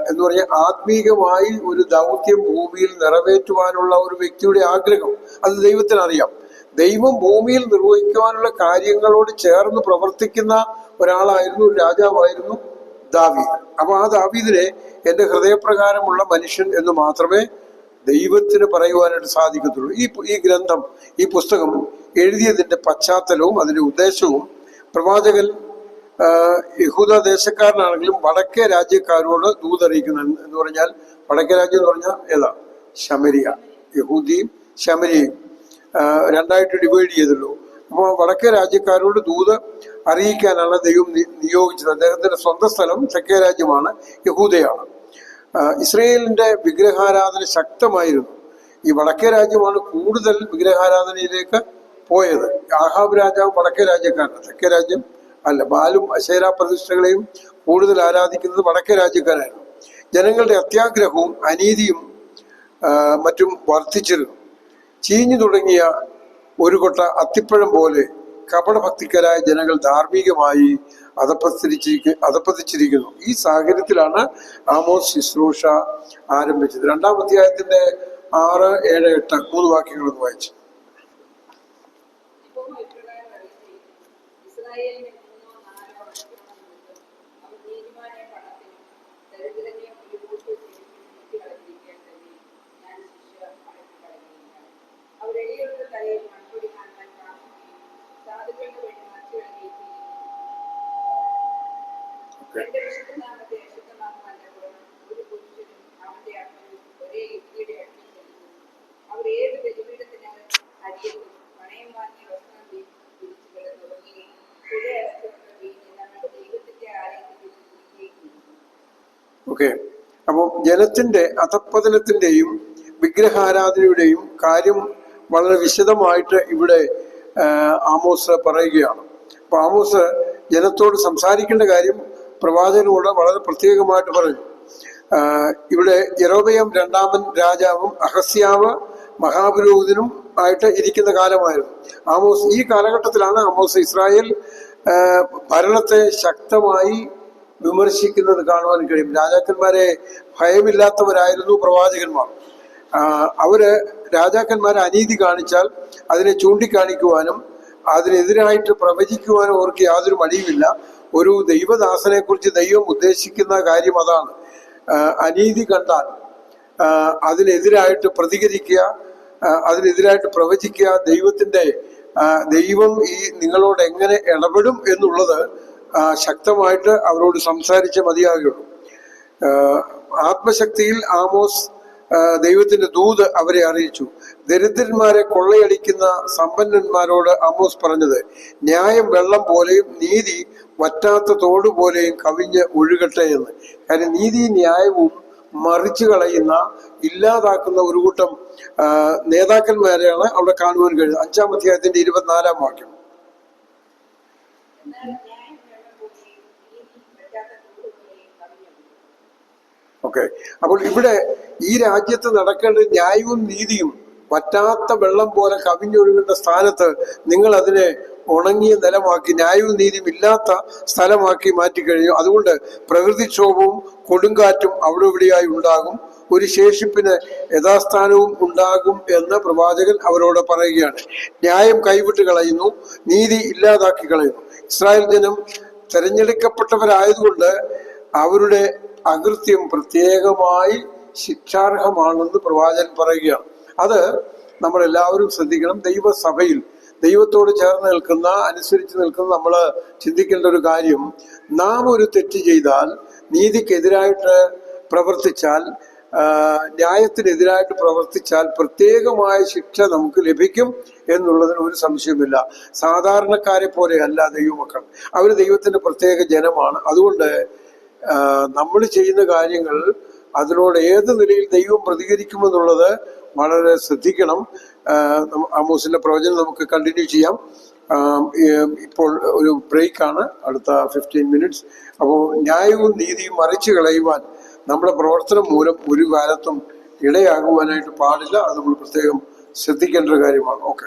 എന്ന് പറഞ്ഞാൽ ആത്മീകമായി ഒരു ദൗത്യം ഭൂമിയിൽ നിറവേറ്റുവാനുള്ള ഒരു വ്യക്തിയുടെ ആഗ്രഹം അത് ദൈവത്തിന് അറിയാം. ദൈവം ഭൂമിയിൽ നിർവഹിക്കുവാനുള്ള കാര്യങ്ങളോട് ചേർന്ന് പ്രവർത്തിക്കുന്ന ഒരാളായിരുന്നു, ഒരു രാജാവായിരുന്നു ദാവീദ്. അപ്പൊ ആ ദാവീദിനെ എന്റെ ഹൃദയപ്രകാരമുള്ള മനുഷ്യൻ എന്ന് മാത്രമേ ദൈവത്തിന് പറയുവാനായിട്ട് സാധിക്കത്തുള്ളൂ. ഈ ഗ്രന്ഥം, ഈ പുസ്തകം എഴുതിയതിന്റെ പശ്ചാത്തലവും അതിന്റെ ഉദ്ദേശവും പ്രവാചകൻ യഹൂദ ദേശക്കാരനാണെങ്കിലും വടക്കേ രാജ്യക്കാരോട് ദൂതറിയിക്കുന്ന എന്ന് പറഞ്ഞാൽ, വടക്കേ രാജ്യം എന്ന് പറഞ്ഞാൽ ഏതാ? ശമരിയ. യഹൂദിയും ശമരിയയും രണ്ടായിട്ട് ഡിവൈഡ് ചെയ്തുള്ളൂ. അപ്പോൾ വടക്കേ രാജ്യക്കാരോട് ദൂത് അറിയിക്കാനാണ് ദൈവം നിയോഗിച്ചത്. അദ്ദേഹത്തിന്റെ സ്വന്തം സ്ഥലം തെക്കേ രാജ്യമാണ്, യഹൂദയാണ്. ഇസ്രയേലിന്റെ വിഗ്രഹാരാധന ശക്തമായിരുന്നു. ഈ വടക്കേ രാജ്യമാണ് കൂടുതൽ വിഗ്രഹാരാധനയിലേക്ക് പോയത്. ആഹാബ് രാജാവ് വടക്കേ രാജ്യക്കാരനാണ്, തെക്കേ രാജ്യം അല്ല. ബാലും അശേര പ്രതിഷ്ഠകളെയും കൂടുതൽ ആരാധിക്കുന്നത് വടക്കേ രാജ്യക്കാരായിരുന്നു. ജനങ്ങളുടെ അത്യാഗ്രഹവും അനീതിയും മറ്റും വർദ്ധിച്ചിരുന്നു. ചീഞ്ഞു തുടങ്ങിയ ഒരു കൊട്ട അത്തിപ്പഴം പോലെ കപടഭക്തിക്കരായ ജനങ്ങൾ ധാർമ്മികമായി അധപ്പതിച്ചിരിക്കുന്നു. ഈ സാഹചര്യത്തിലാണ് ആമോസ് ശുശ്രൂഷ ആരംഭിച്ചത്. 2-ാം അധ്യായത്തിന്റെ 6, 7, 8 3 വാക്യങ്ങളൊന്ന് വായിച്ചു. ഇസ്രായേലിന് 3-4 വർഷത്തിനുള്ളിൽ അവർ നീതിമാനെ പണത്തിനും ദരിദ്രനെ ഒരു കൂട്ടി കളഞ്ഞിരിക്കേണ്ടത് ഞാൻ ശിക്ഷ അടക്കി കളയുകയില്ല. അവർ എളിയവരുടെ തലയിൽ മൺപൊടി കാണാൻ പ്രാർത്ഥിക്കുകയും സാധുക്കൾക്ക് വേണ്ടി മറിച്ചുകളയുകയും എന്റെ വിശുദ്ധനാമത്തെ അശുദ്ധമാക്കുവാൻ ഒരു പുരുഷനും അവന്റെ അമ്മയും ഒരേ യുക്തിയുടെ അടുത്ത് ചെല്ലുന്നു. അവർ ഏത് ബലിപീഠത്തിന് അരിയത്തും പണയം വാങ്ങിയ വസ്ത്രം വിരിച്ചു കിടന്നുറങ്ങുകയും ഓക്കെ. അപ്പോൾ ജനത്തിന്റെ അധപ്പതനത്തിന്റെയും വിഗ്രഹാരാധനയുടെയും കാര്യം വളരെ വിശദമായിട്ട് ഇവിടെ ആമോസ് പറയുകയാണ്. അപ്പൊ ആമോസ് ജനത്തോട് സംസാരിക്കേണ്ട കാര്യം പ്രവാചകനോട് വളരെ പ്രത്യേകമായിട്ട് പറഞ്ഞു. ഇവിടെ യെരോബെയാം 2-ാമൻ രാജാവും അഹസ്യാവ് മഹാപുരോഹിതനും ആയിട്ട് ഇരിക്കുന്ന കാലമായിരുന്നു ആമോസ്. ഈ കാലഘട്ടത്തിലാണ് ആമോസ് ഇസ്രായേൽ ഭരണത്തെ ശക്തമായി വിമർശിക്കുന്നത് കാണുവാൻ കഴിയും. രാജാക്കന്മാരെ ഭയമില്ലാത്തവരായിരുന്നു പ്രവാചകന്മാർ. അവര് രാജാക്കന്മാരെ അനീതി കാണിച്ചാൽ അതിനെ ചൂണ്ടിക്കാണിക്കുവാനും അതിനെതിരായിട്ട് പ്രവചിക്കുവാനും അവർക്ക് യാതൊരു മടിയുമില്ല. ഒരു ദൈവദാസനെ കുറിച്ച് ദൈവം ഉദ്ദേശിക്കുന്ന കാര്യം അതാണ്. അനീതി കണ്ടാൽ അതിനെതിരായിട്ട് പ്രതികരിക്കുക, അതിനെതിരായിട്ട് പ്രവചിക്കുക. ദൈവം ഈ നിങ്ങളോട് എങ്ങനെ ഇടപെടും എന്നുള്ളത് ശക്തമായിട്ട് അവരോട് സംസാരിച്ച് മതിയാകുള്ളൂ. ആത്മശക്തിയിൽ ആമോസ് ദൈവത്തിന്റെ ദൂത് അവരെ അറിയിച്ചു. ദരിദ്രന്മാരെ കൊള്ളയടിക്കുന്ന സമ്പന്നന്മാരോട് ആമോസ് പറഞ്ഞത്, ന്യായം വെള്ളം പോലെയും നീതി വറ്റാത്ത തോട് പോലെയും കവിഞ്ഞ് ഒഴുകട്ടെ എന്ന്. കാര്യം നീതിയും ന്യായവും മറിച്ചു കളയുന്ന, ഇല്ലാതാക്കുന്ന ഒരു കൂട്ടം നേതാക്കന്മാരെയാണ് അവിടെ കാണുവാൻ കഴിയുന്നത്. 5-ാം അധ്യായത്തിന്റെ 24-ാം വാക്യം. ഓക്കെ. അപ്പോൾ ഇവിടെ ഈ രാജ്യത്ത് നടക്കേണ്ട ന്യായവും നീതിയും വറ്റാത്ത വെള്ളം പോലെ കവിഞ്ഞൊഴുകേണ്ട സ്ഥാനത്ത് നിങ്ങൾ അതിനെ ഉണങ്ങിയ നിലമാക്കി, ന്യായവും നീതിയും ഇല്ലാത്ത സ്ഥലമാക്കി മാറ്റിക്കഴിഞ്ഞു. അതുകൊണ്ട് പ്രകൃതിക്ഷോഭവും കൊടുങ്കാറ്റും അവിടെ ഇവിടെയായി ഉണ്ടാകും. ഒരു ശേഷിപ്പിന് യഥാസ്ഥാനവും ഉണ്ടാകും എന്ന് പ്രവാചകൻ അവരോട് പറയുകയാണ്. ന്യായം കൈവിട്ട് കളയുന്നു, നീതി ഇല്ലാതാക്കി കളയുന്നു. ഇസ്രായേൽ ജനം തെരഞ്ഞെടുക്കപ്പെട്ടവരായതുകൊണ്ട് അവരുടെ അകൃത്യം പ്രത്യേകമായി ശിക്ഷാർഹമാണെന്ന് പ്രവാചകൻ പറയുകയാണ്. അത് നമ്മളെല്ലാവരും ശ്രദ്ധിക്കണം. ദൈവസഭയിൽ ദൈവത്തോട് ചേർന്ന് നിൽക്കുന്ന, അനുസരിച്ച് നിൽക്കുന്ന നമ്മൾ ചിന്തിക്കേണ്ട ഒരു കാര്യം, നാം ഒരു തെറ്റ് ചെയ്താൽ, നീതിക്കെതിരായിട്ട് പ്രവർത്തിച്ചാൽ, ന്യായത്തിനെതിരായിട്ട് പ്രവർത്തിച്ചാൽ പ്രത്യേകമായ ശിക്ഷ നമുക്ക് ലഭിക്കും എന്നുള്ളതിന് ഒരു സംശയമില്ല. സാധാരണക്കാരെ പോലെയല്ല ദൈവമക്കൾ. അവർ ദൈവത്തിന്റെ പ്രത്യേക ജനമാണ്. അതുകൊണ്ട് നമ്മൾ ചെയ്യുന്ന കാര്യങ്ങൾ അതിനോട് ഏത് നിലയിൽ ദൈവം പ്രതികരിക്കുമെന്നുള്ളത് വളരെ ശ്രദ്ധിക്കണം. ആമോസിന്റെ പ്രവചനം നമുക്ക് കണ്ടിന്യൂ ചെയ്യാം. ഇപ്പോൾ ഒരു ബ്രേക്കാണ്, അടുത്ത 15 മിനിറ്റ്സ്. അപ്പോൾ ന്യായവും നീതിയും മറിച്ചു കളയുവാൻ നമ്മുടെ പ്രവർത്തനം മൂലം ഒരു കാലത്തും ഇടയാകുവാനായിട്ട് പാടില്ല. അത് നമ്മൾ പ്രത്യേകം ശ്രദ്ധിക്കേണ്ട ഒരു കാര്യമാണ്. ഓക്കെ.